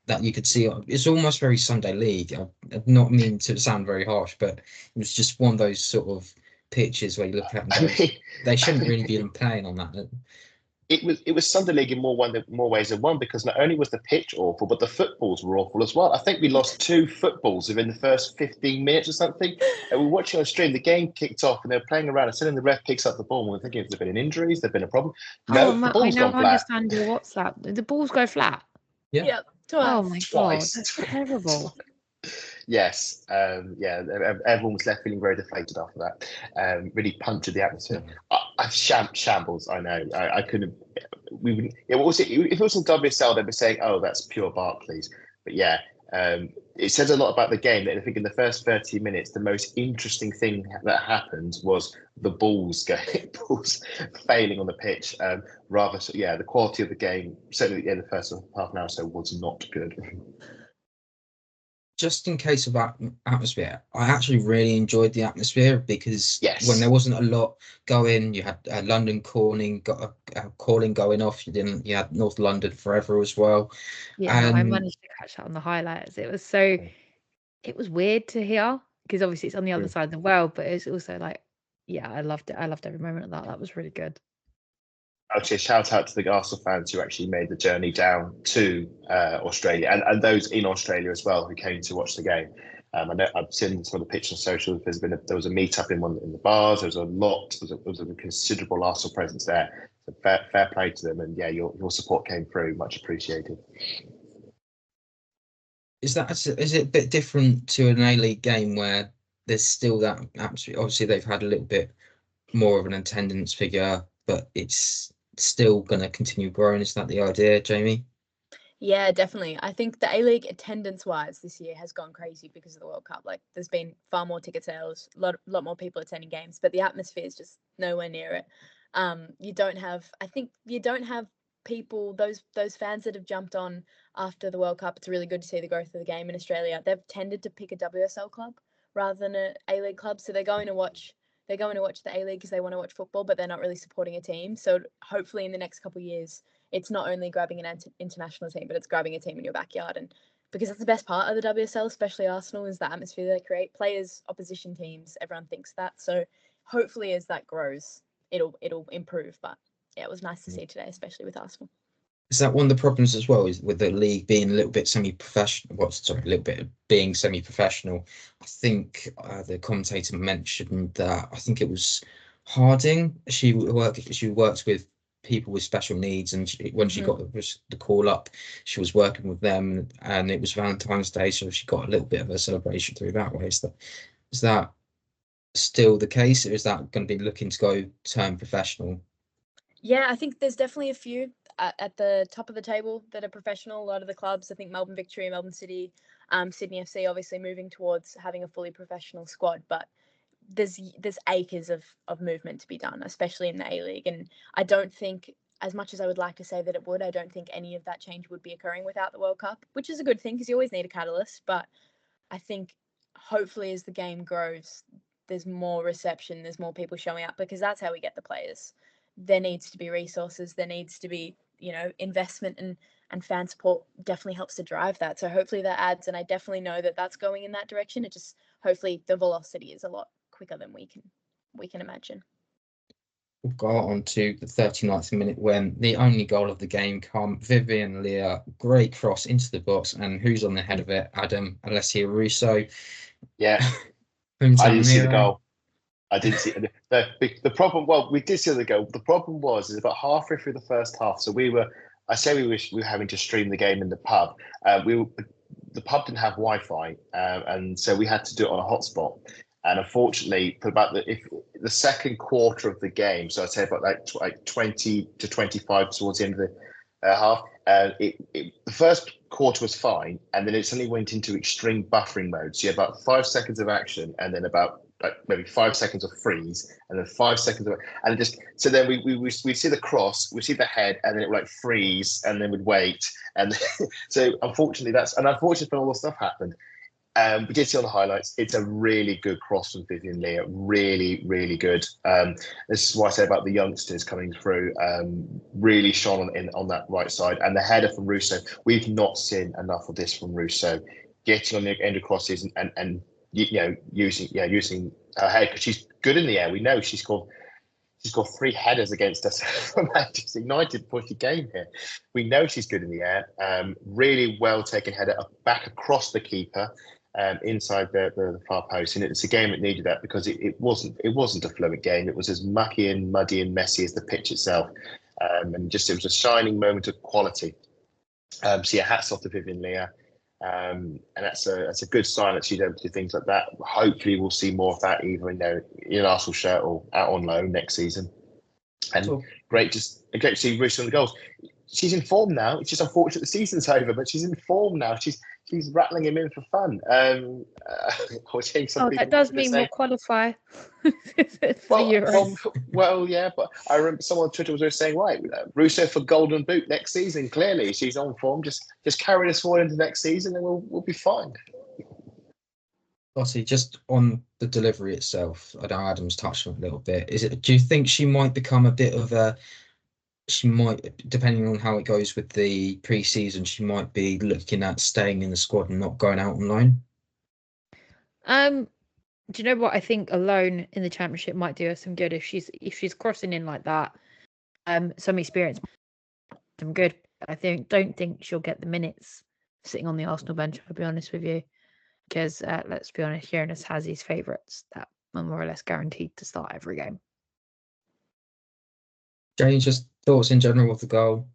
that you could see. It's almost very Sunday League. I not mean to sound very harsh, but it was just one of those sort of pitches where you look at them and go, they shouldn't really be playing on that. It was Sunday League in more ways than one, because not only was the pitch awful, but the footballs were awful as well. I think we lost 2 footballs within the first 15 minutes or something. And we were watching on stream, the game kicked off and they were playing around, and suddenly the ref picks up the ball and we're thinking, there's been an injuries, there's been a problem. No, the ball's gone flat. I understand your WhatsApp. The balls go flat. Yeah. Oh my Twice. God, that's terrible. Yes, everyone was left feeling very deflated after that. Really punctured the atmosphere. Shambles. I know. I couldn't. We wouldn't. Yeah, what was it? If it was in WSL, they'd be saying, "Oh, that's pure Barclays." But yeah, it says a lot about the game. That I think in the first 30 minutes, the most interesting thing that happened was the balls failing on the pitch. The quality of the game, certainly in the first half an hour or so, was not good. Just in case of atmosphere, I actually really enjoyed the atmosphere because Yes. when there wasn't a lot going, you had London calling going off. You had North London Forever as well. Yeah, no, I managed to catch that on the highlights. It was weird to hear because obviously it's on the other side of the world, but it's also like, yeah, I loved it. I loved every moment of that. That was really good. Actually, a shout out to the Arsenal fans who actually made the journey down to Australia and those in Australia as well who came to watch the game. I know I've seen some of the pictures on social. There was a meet-up in the bars. There was a considerable Arsenal presence there. So fair play to them, and yeah, your support came through, much appreciated. Is it a bit different to an A-League game where there's still that atmosphere? Obviously, they've had a little bit more of an attendance figure, but it's still going to continue growing. Is that the idea, Jamie? Yeah, definitely. I think the A-League attendance-wise this year has gone crazy because of the World Cup. Like, there's been far more ticket sales, a lot more people attending games, but the atmosphere is just nowhere near it. You don't have people, those fans that have jumped on after the World Cup. It's really good to see the growth of the game in Australia. They've tended to pick a WSL club rather than an A-League club, so they're going to watch the A-League because they want to watch football, but they're not really supporting a team. So hopefully in the next couple of years, it's not only grabbing an international team, but it's grabbing a team in your backyard. And because that's the best part of the WSL, especially Arsenal, is the atmosphere they create. Players, opposition teams, everyone thinks that. So hopefully as that grows, it'll improve. But yeah, it was nice to see today, especially with Arsenal. Is that one of the problems as well, is with the league being a little bit semi-professional? Being semi-professional. I think the commentator mentioned that. I think it was Harding. She works with people with special needs, and when she got the call up, she was working with them, and it was Valentine's Day, so she got a little bit of a celebration through that way. Is that still the case, or is that going to be looking to turn professional? Yeah, I think there's definitely a few at the top of the table that are professional. A lot of the clubs, I think Melbourne Victory, Melbourne City, Sydney FC, obviously moving towards having a fully professional squad. But there's acres of movement to be done, especially in the A-League. And I don't think, as much as I would like to say that it would, I don't think any of that change would be occurring without the World Cup, which is a good thing because you always need a catalyst. But I think hopefully as the game grows, there's more reception, there's more people showing up, because that's how we get the players. There needs to be resources, there needs to be, investment, and fan support definitely helps to drive that. So hopefully that adds, and I definitely know that that's going in that direction. It just, hopefully the velocity is a lot quicker than we can imagine. We'll go on to the 39th minute when the only goal of the game come. Vivian Leah, great cross into the box, and who's on the head of it? Adam, Alessia Russo. Yeah. I didn't see the goal. I didn't see it. The problem, well, we did see the goal. The problem is about halfway through the first half. So we were having to stream the game in the pub. The pub didn't have Wi-Fi, and so we had to do it on a hotspot. And unfortunately, for about the second quarter of the game, so I'd say about like 20 to 25 towards the end of the half, the first quarter was fine, and then it suddenly went into extreme buffering mode. So you had about 5 seconds of action, and then about maybe 5 seconds of freeze, and then 5 seconds of, and it just, so then we'd see the cross, we'd see the head, and then it would like freeze, and then we'd wait, and so unfortunately when all the stuff happened. We did see on the highlights, it's a really good cross from Vivian Leah, really, really good. This is what I say about the youngsters coming through, really shone on that right side. And the header from Russo, we've not seen enough of this from Russo, getting on the end of crosses and using her head, because she's good in the air. We know she's got 3 headers against us from Manchester United before she came here. We know she's good in the air. Really well taken header back across the keeper. Inside the far post, and it's a game that needed that, because it wasn't a fluent game. It was as mucky and muddy and messy as the pitch itself, and just it was a shining moment of quality. So yeah, hats off to Vivian Leah. And that's a good sign that she's able to do things like that. Hopefully, we'll see more of that either in an Arsenal shirt or out on loan next season. And Cool. great to see Russo on the goals. She's in form now. It's just unfortunate the season's over, but she's in form now. She's rattling him in for fun. That does mean we'll qualify for Euros. Well, yeah, but I remember someone on Twitter was always saying, right, Russo for Golden Boot next season. Clearly, she's on form. Just carry us forward into next season, and we'll be fine. Lottie, just on the delivery itself, I know Adam's touched on it a little bit. Do you think she might become a bit of a? She might, depending on how it goes with the pre-season, she might be looking at staying in the squad and not going out on loan. Do you know what? I think a loan in the Championship might do her some good if she's crossing in like that. Some experience, some good. Don't think she'll get the minutes sitting on the Arsenal bench. I'll be honest with you, because let's be honest, Jonas has his favourites that are more or less guaranteed to start every game. Jane, just thoughts in general of the goal?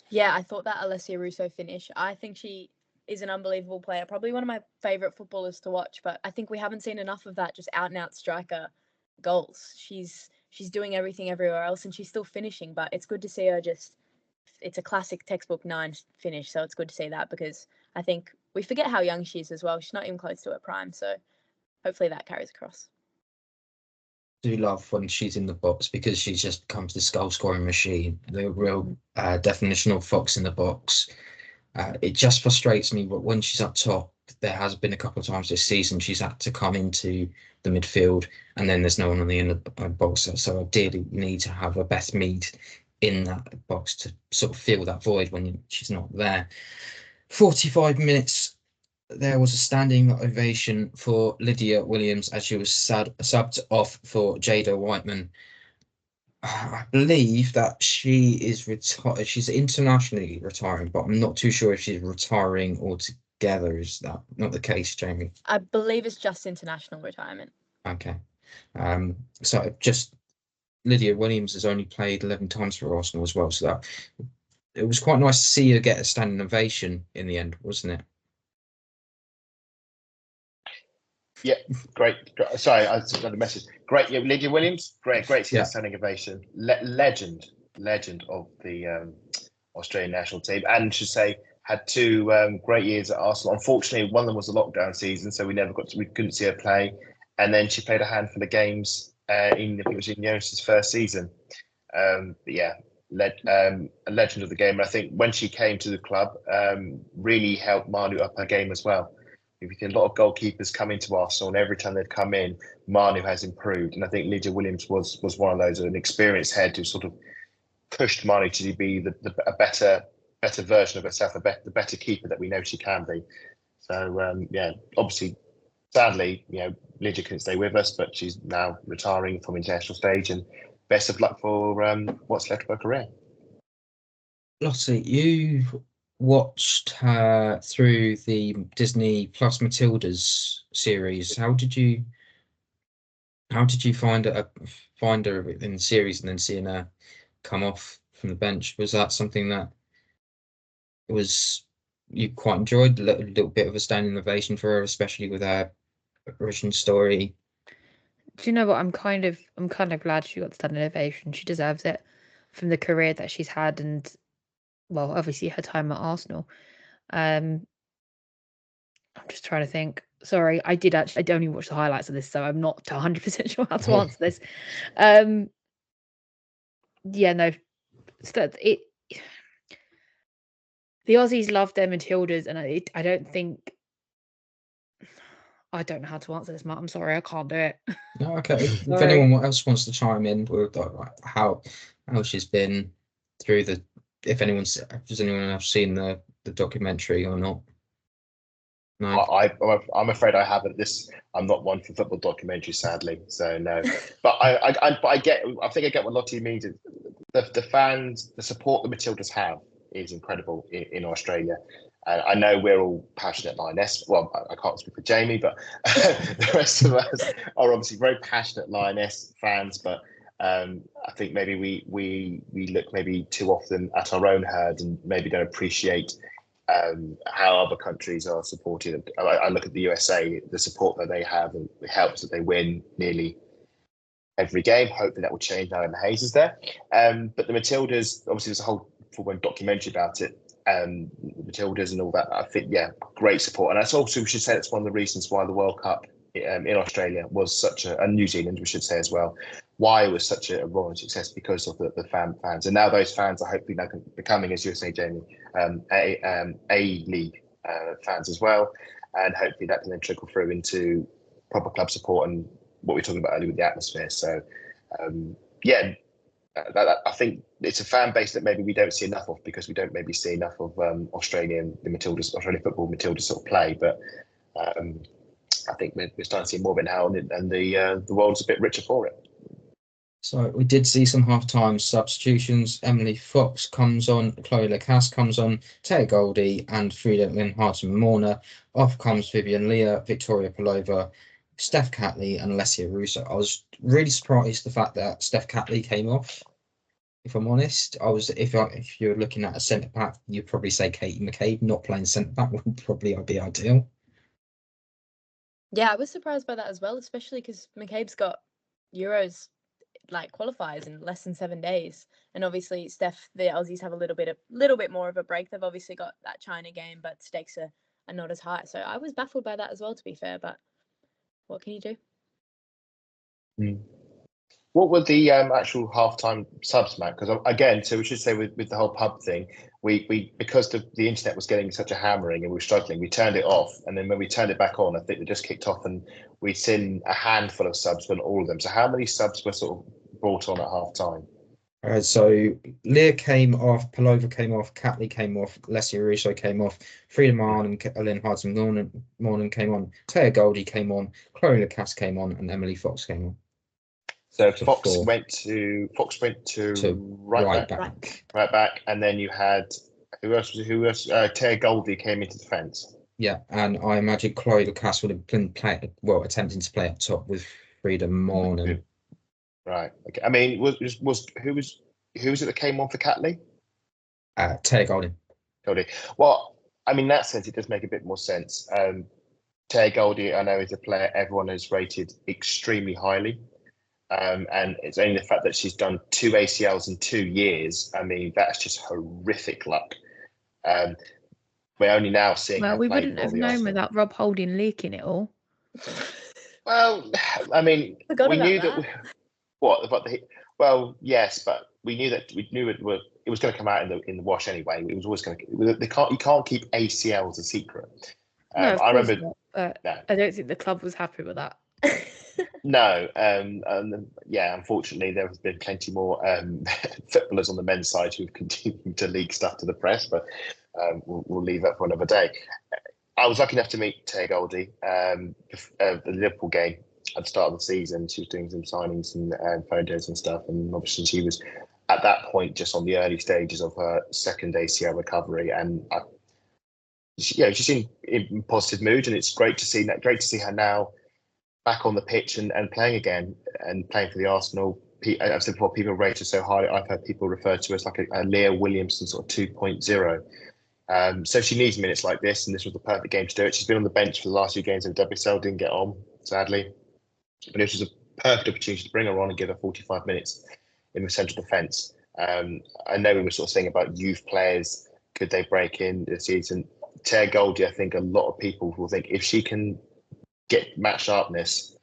Yeah, I thought that Alessia Russo finish. I think she is an unbelievable player. Probably one of my favourite footballers to watch, but I think we haven't seen enough of that just out and out striker goals. She's doing everything everywhere else and she's still finishing, but it's good to see her it's a classic textbook 9 finish, so it's good to see that because I think we forget how young she is as well. She's not even close to her prime, so hopefully that carries across. Do love when she's in the box because she just becomes this goal scoring machine, the real definition of fox in the box. It just frustrates me, but when she's up top, there has been a couple of times this season she's had to come into the midfield and then there's no one on the end of the box. So ideally you need to have a Beth Mead in that box to sort of fill that void when she's not there. 45 minutes. There was a standing ovation for Lydia Williams as she was subbed off for Jada Whiteman. I believe that she is retired. She's internationally retiring, but I'm not too sure if she's retiring altogether. Is that not the case, Jamie? I believe it's just international retirement. Okay. So just Lydia Williams has only played 11 times for Arsenal as well. So that it was quite nice to see her get a standing ovation in the end, wasn't it? Yeah, great. Sorry, I just got a message. Great, yeah, Lydia Williams. Great to see a standing ovation. Legend of the Australian national team, and should say had 2 great years at Arsenal. Unfortunately, one of them was a lockdown season, so we couldn't see her play. And then she played a handful of games I think it was in Jonas's first season. But yeah, a legend of the game. And I think when she came to the club, really helped Manu up her game as well. We've seen a lot of goalkeepers come into Arsenal, and every time they've come in, Manu has improved. And I think Lydia Williams was one of those, an experienced head who sort of pushed Manu to be a better version of herself, the better keeper that we know she can be. So yeah, obviously, sadly, Lydia couldn't stay with us, but she's now retiring from international stage. And best of luck for what's left of her career. Lottie, you watched her through the Disney Plus Matildas series. How did you find her in the series and then seeing her come off from the bench? Was that something that you quite enjoyed? A little bit of a standing ovation for her, especially with her origin story. Do you know what? I'm kind of glad she got the standing ovation. She deserves it from the career that she's had and, well, obviously her time at Arsenal. I'm just trying to think. Sorry, I only watch the highlights of this, so I'm not 100% sure how to answer this. Yeah, no, the Aussies love their Matildas, and I don't know how to answer this, Matt. I'm sorry, I can't do it. No, okay. If anyone else wants to chime in with how she's been through has anyone else seen the documentary or not? No. I'm afraid I haven't. I'm not one for football documentaries, sadly. So no. But I think I get what Lottie means. The fans, the support the Matildas have is incredible in Australia. And I know we're all passionate Lioness. Well, I can't speak for Jamie, but the rest of us are obviously very passionate Lioness fans. But I think maybe we look maybe too often at our own herd and maybe don't appreciate how other countries are supported. I look at the USA, the support that they have, and it helps that they win nearly every game. Hopefully that will change now Emma Hayes is there. But the Matildas, obviously there's a whole full documentary about it. The Matildas and all that. I think, great support. And that's also, we should say, that's one of the reasons why the World Cup in Australia was such and New Zealand, we should say as well, why it was such a roaring success, because of the fans. And now those fans are hopefully now becoming, as you were saying, Jamie, A-League fans as well. And hopefully that can then trickle through into proper club support and what we were talking about earlier with the atmosphere. So, I think it's a fan base that maybe we don't see enough of, because we don't maybe see enough of Australian football Matildas sort of play. But I think we're starting to see more of it now, and the world's a bit richer for it. So we did see some half-time substitutions. Emily Fox comes on, Chloe Lacasse comes on, Taya Goldie and Frida Lynn Hartman-Morner. Off comes Vivian Leah, Victoria Pelova, Steph Catley and Alessia Russo. I was really surprised the fact that Steph Catley came off, if I'm honest. If you're looking at a centre-back, you'd probably say Katie McCabe. Not playing centre-back would probably be ideal. Yeah, I was surprised by that as well, especially because McCabe's got Euros qualifiers in less than 7 days, and obviously Steph, the Aussies have a little bit more of a break. They've obviously got that China game, but stakes are not as high. So I was baffled by that as well, to be fair. But what can you do? What were the actual halftime subs, Matt? Because again, so we should say with the whole pub thing, we because the internet was getting such a hammering and we were struggling, we turned it off, and then when we turned it back on, I think we just kicked off, and we'd seen a handful of subs, but not all of them. So how many subs were sort of brought on at halftime? So Leah came off, Pelova came off, Catley came off, Alessia Russo came off, Frida Mahon and Lynn Hartman-Morning came on, Taya Goldie came on, Chloe Lacasse came on, and Emily Fox came on. So Fox went to right back, and then you had who else? Taya Goldie came into defence. Yeah, and I imagine Chloe Lacasse would have been attempting to play up top with Frida Mahon. Right. Okay. I mean, who was it that came on for Catley? Taya Goldie. Well, I mean, in that sense, it does make a bit more sense. Taya Goldie, I know, is a player everyone has rated extremely highly. And it's only the fact that she's done 2 ACLs in 2 years. I mean, that's just horrific luck. We're only now seeing. Well, we wouldn't have known without Rob Holding leaking it all. Well, I mean, we knew that. Well, yes, but we knew it was going to come out in the wash anyway. It was always going to. You can't keep ACLs a secret. No, I remember. No. I don't think the club was happy with that. No, unfortunately, there have been plenty more footballers on the men's side who've continued to leak stuff to the press, but we'll leave that for another day. I was lucky enough to meet Taya Goldie the Liverpool game at the start of the season. She was doing some signings and photos and stuff, and obviously she was at that point just on the early stages of her second ACL recovery, and she seemed in positive mood, and it's great to see that. Great to see her now back on the pitch and playing again and playing for the Arsenal. I've said before, people rate her so high. I've heard people refer to her as like a Leah Williamson sort of 2.0. So she needs minutes like this, and this was the perfect game to do it. She's been on the bench for the last few games in WSL, didn't get on, sadly. But this was a perfect opportunity to bring her on and give her 45 minutes in the central defence. I know we were sort of saying about youth players, could they break in this season? Taya Goldie, I think a lot of people will think if she can get match sharpness,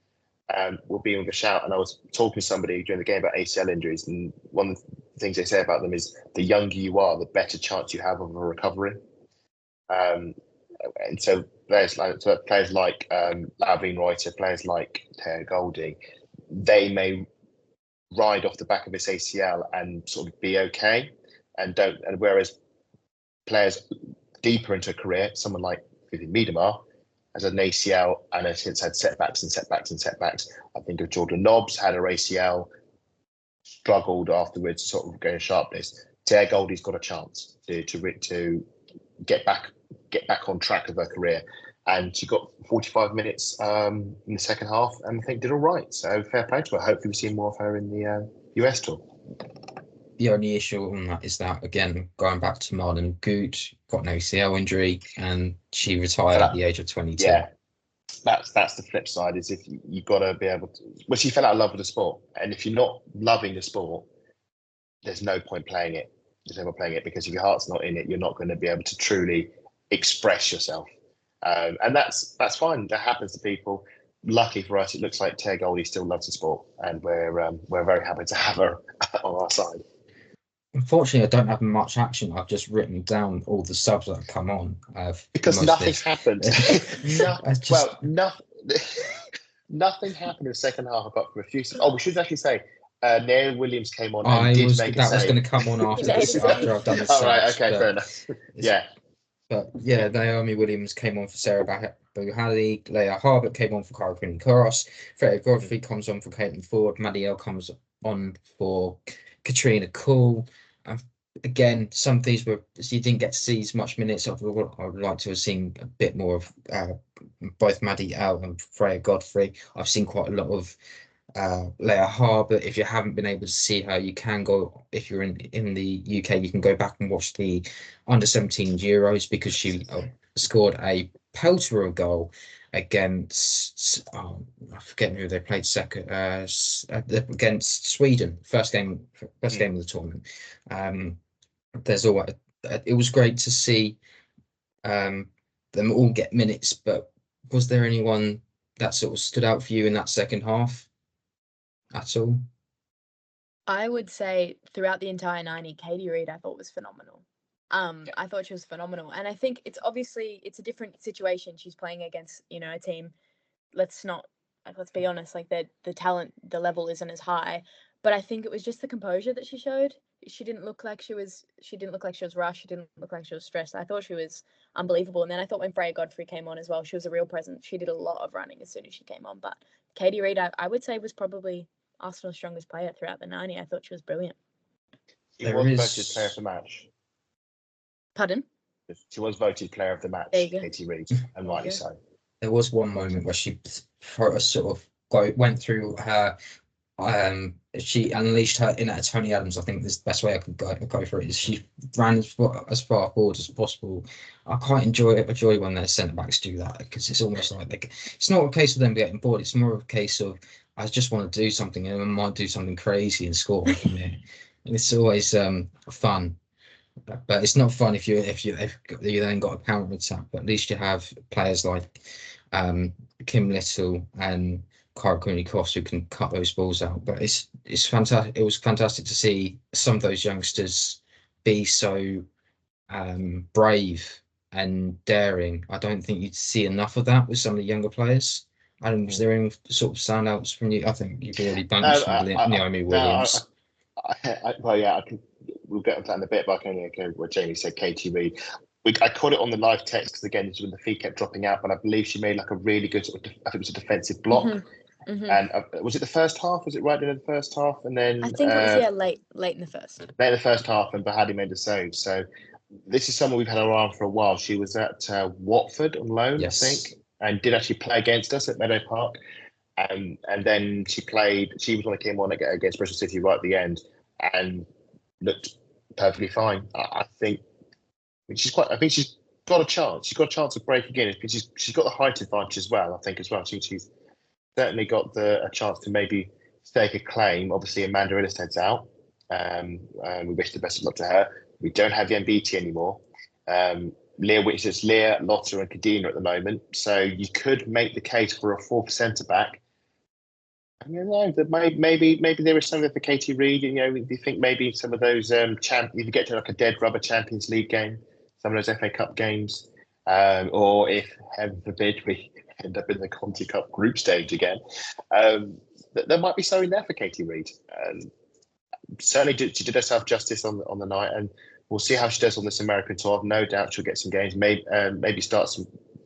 will be with a shout. And I was talking to somebody during the game about ACL injuries, and one of the things they say about them is the younger you are, the better chance you have of a recovery. And so players like Lavine Reuter, players like Taya Goldie, they may ride off the back of this ACL and sort of be okay, and whereas players deeper into a career, someone like Vivian Miedemar, has an ACL and has since had setbacks. I think of Jordan Nobbs, had her ACL, struggled afterwards, sort of going sharpness. Taya Goldie's got a chance to get back on track of her career, and she got 45 minutes in the second half, and I think did all right. So fair play to her. Hopefully we see more of her in the US tour. the only issue on that is that, again, going back to Marlon Goot, got an ACL injury, and she retired at the age of 22. Yeah, that's the flip side. Is if you've got to be able to. Well, she fell out of love with the sport, and if you're not loving the sport, there's no point playing it. There's no point playing it, because if your heart's not in it, you're not going to be able to truly express yourself. And that's fine. That happens to people. Lucky for us, it looks like Tear Goldie still loves the sport, and we're very happy to have her on our side. Unfortunately, I don't have much action. I've just written down all the subs that have come on. Because nothing's happened. Nothing happened in the second half apart from a few. Oh, we should actually say Naomi Williams came on and did make a save. That was going to come on after I've done the subs. Right, okay, fair enough. Yeah. But yeah, Naomi Williams came on for Sarah Buhali, Leah Harbert came on for Cara Quinn Cross, Freya Godfrey comes on for Caitlin Ford, Maddie L comes on for Katrina Cool. Again, some of these were, you didn't get to see as much minutes of. I would like to have seen a bit more of both Maddie L and Freya Godfrey. I've seen quite a lot of Leah Harbert. If you haven't been able to see her, you can go, if you're in the UK, you can go back and watch the under-17 Euros, because she scored a pelter of a goal against I forget who they played second, against Sweden, first game of the tournament. There's always, it was great to see them all get minutes, but was there anyone that sort of stood out for you in that second half at all? I would say throughout the entire 90, Katie Reid I thought was phenomenal. I thought she was phenomenal, and I think it's a different situation. She's playing against, a team. Let's be honest, like the talent, the level isn't as high, but I think it was just the composure that she showed. She didn't look like she was rushed. She didn't look like she was stressed. I thought she was unbelievable. And then I thought when Freya Godfrey came on as well, she was a real presence. She did a lot of running as soon as she came on. But Katie Reid, I would say, was probably Arsenal's strongest player throughout the 90. I thought she was brilliant. She was voted player of the match. Pardon? She was voted player of the match, Katie Reid, and rightly so. There was one moment where she sort of went through her. She unleashed her in at Tony Adams. I think this the best way I could go for it is she ran as far forward as possible. I quite enjoy when their centre backs do that, because it's almost like it's not a case of them getting bored. It's more of a case of, I just want to do something, and I might do something crazy and score from there. And it's always fun, but it's not fun if you then got a counter attack. But at least you have players like Kim Little and Cara Cooney Cross who can cut those balls out. But it's fantastic. It was fantastic to see some of those youngsters be so brave and daring. I don't think you'd see enough of that with some of the younger players. Was there any sort of standouts from you? I think you've already done Naomi Williams. We'll get onto that in a bit, but I can only echo what Jamie said. Katie Reid. I caught it on the live text because, again, when the feed kept dropping out, but I believe she made like a really good I think it was a defensive block. Mm-hmm. And was it the first half? Was it right in the first half? And then I think it was late in the first. Late in the first half, and Bahadi made the save. So this is someone we've had around for a while. She was at Watford on loan, yes, I think, and did actually play against us at Meadow Park. And then she was one that came on against Bristol City right at the end and looked perfectly fine. I think she's got a chance. She's got a chance of breaking in. She's got the height advantage as well, I think, as well. She's certainly got a chance to maybe stake a claim. Obviously, Amanda Illistead's out. We wish the best of luck to her. We don't have Yambiti anymore. Leah, Lotta and Kadina at the moment. So you could make the case for a fourth centre-back. I don't know, that maybe there is something for Katie Reid. Do you think maybe some of those if you get to like a dead rubber Champions League game, some of those FA Cup games, or if, heaven forbid, we end up in the Conti Cup group stage again, there might be something there for Katie Reid. Certainly, she did herself justice on the night, and we'll see how she does on this American tour. I've no doubt she'll get some games, maybe start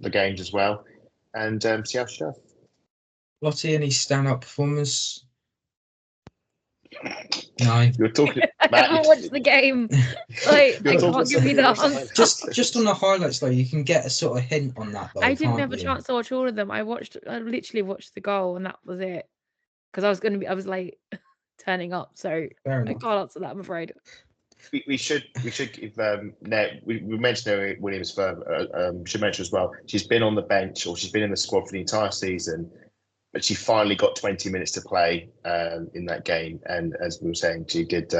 the games as well, and see how she does. Lottie, any stand-up performers? No. You're talking. I can't watch the game. I can't give you that answer. Just on the highlights though, you can get a sort of hint on that. Though, I didn't have a chance to watch all of them. I literally watched the goal, and that was it. Because I was like turning up. So Fair I enough. can't answer that, I'm afraid. We should give we mentioned Naomi Williams should mention as well. She's been on the bench or she's been in the squad for the entire season, but she finally got 20 minutes to play in that game. And as we were saying, she did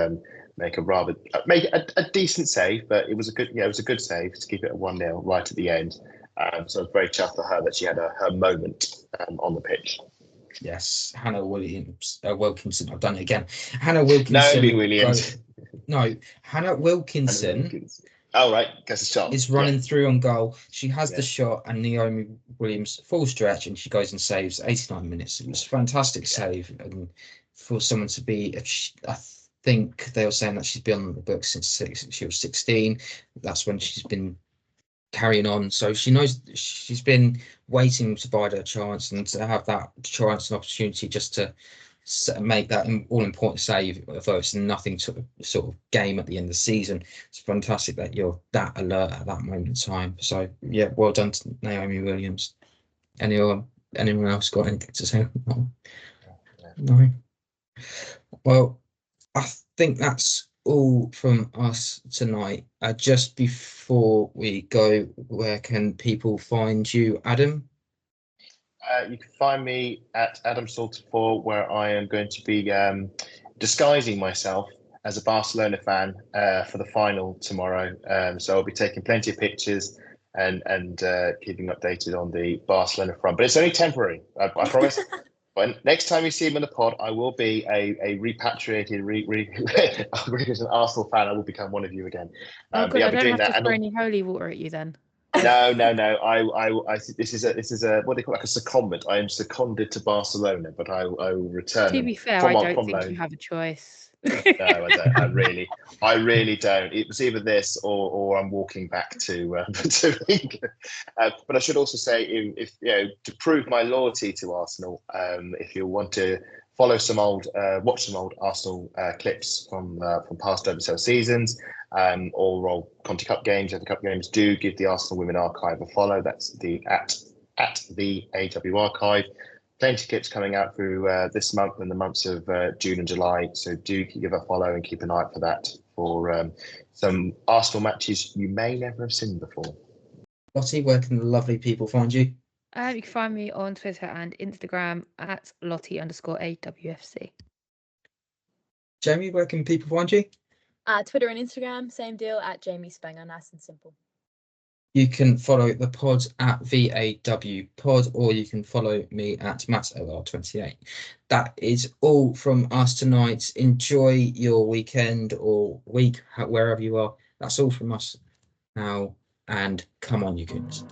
make a decent save, but it was a good save to keep it at 1-0 right at the end. So I was very chuffed for her that she had her moment on the pitch. Yes, Hannah Wilkinson. I've done it again. Hannah Wilkinson. Naomi Williams. Hannah Wilkinson. Oh, right. Gets a shot. Is running through on goal. She has the shot, and Naomi Williams full stretch, and she goes and saves 89 minutes. It was a fantastic save, and for someone to be, I think they were saying that she's been on the book since she was 16. That's when she's been carrying on, so she knows she's been waiting to bide her chance and to have that chance and opportunity just to make that all-important save, although it's nothing sort of game at the end of the season. It's fantastic that you're that alert at that moment in time. So yeah, well done to Naomi Williams. Anyone else got anything to say? No. Well, I think that's all from us tonight. Just before we go, where can people find you, Adam? You can find me at Adam Salter4, where I am going to be disguising myself as a Barcelona fan for the final tomorrow. So I'll be taking plenty of pictures and keeping updated on the Barcelona front. But it's only temporary, I promise. But next time you see him in the pod, I will be a repatriated, an Arsenal fan. I will become one of you again. Oh God, I don't have to throw any holy water at you then. No. I this is a what they call like a secondment. I am seconded to Barcelona, but I will return. To be fair, I don't think you have a choice. No, I don't. I really don't. It was either this or I'm walking back to England. But I should also say, if to prove my loyalty to Arsenal, if you want to follow watch some old Arsenal clips from past WSL seasons, or Conti Cup games, FA Cup games, do give the Arsenal Women Archive a follow. That's at the AW Archive. Plenty of clips coming out through this month and the months of June and July. So do give a follow and keep an eye out for that for some Arsenal matches you may never have seen before. Lottie, where can the lovely people find you? You can find me on Twitter and Instagram at Lottie_AWFC. Jamie, where can people find you? Twitter and Instagram, same deal, at Jamie Spangher, nice and simple. You can follow the pod at VAW Pod, or you can follow me at MattLR28. That is all from us tonight. Enjoy your weekend or week, wherever you are. That's all from us now, and come on, you goons.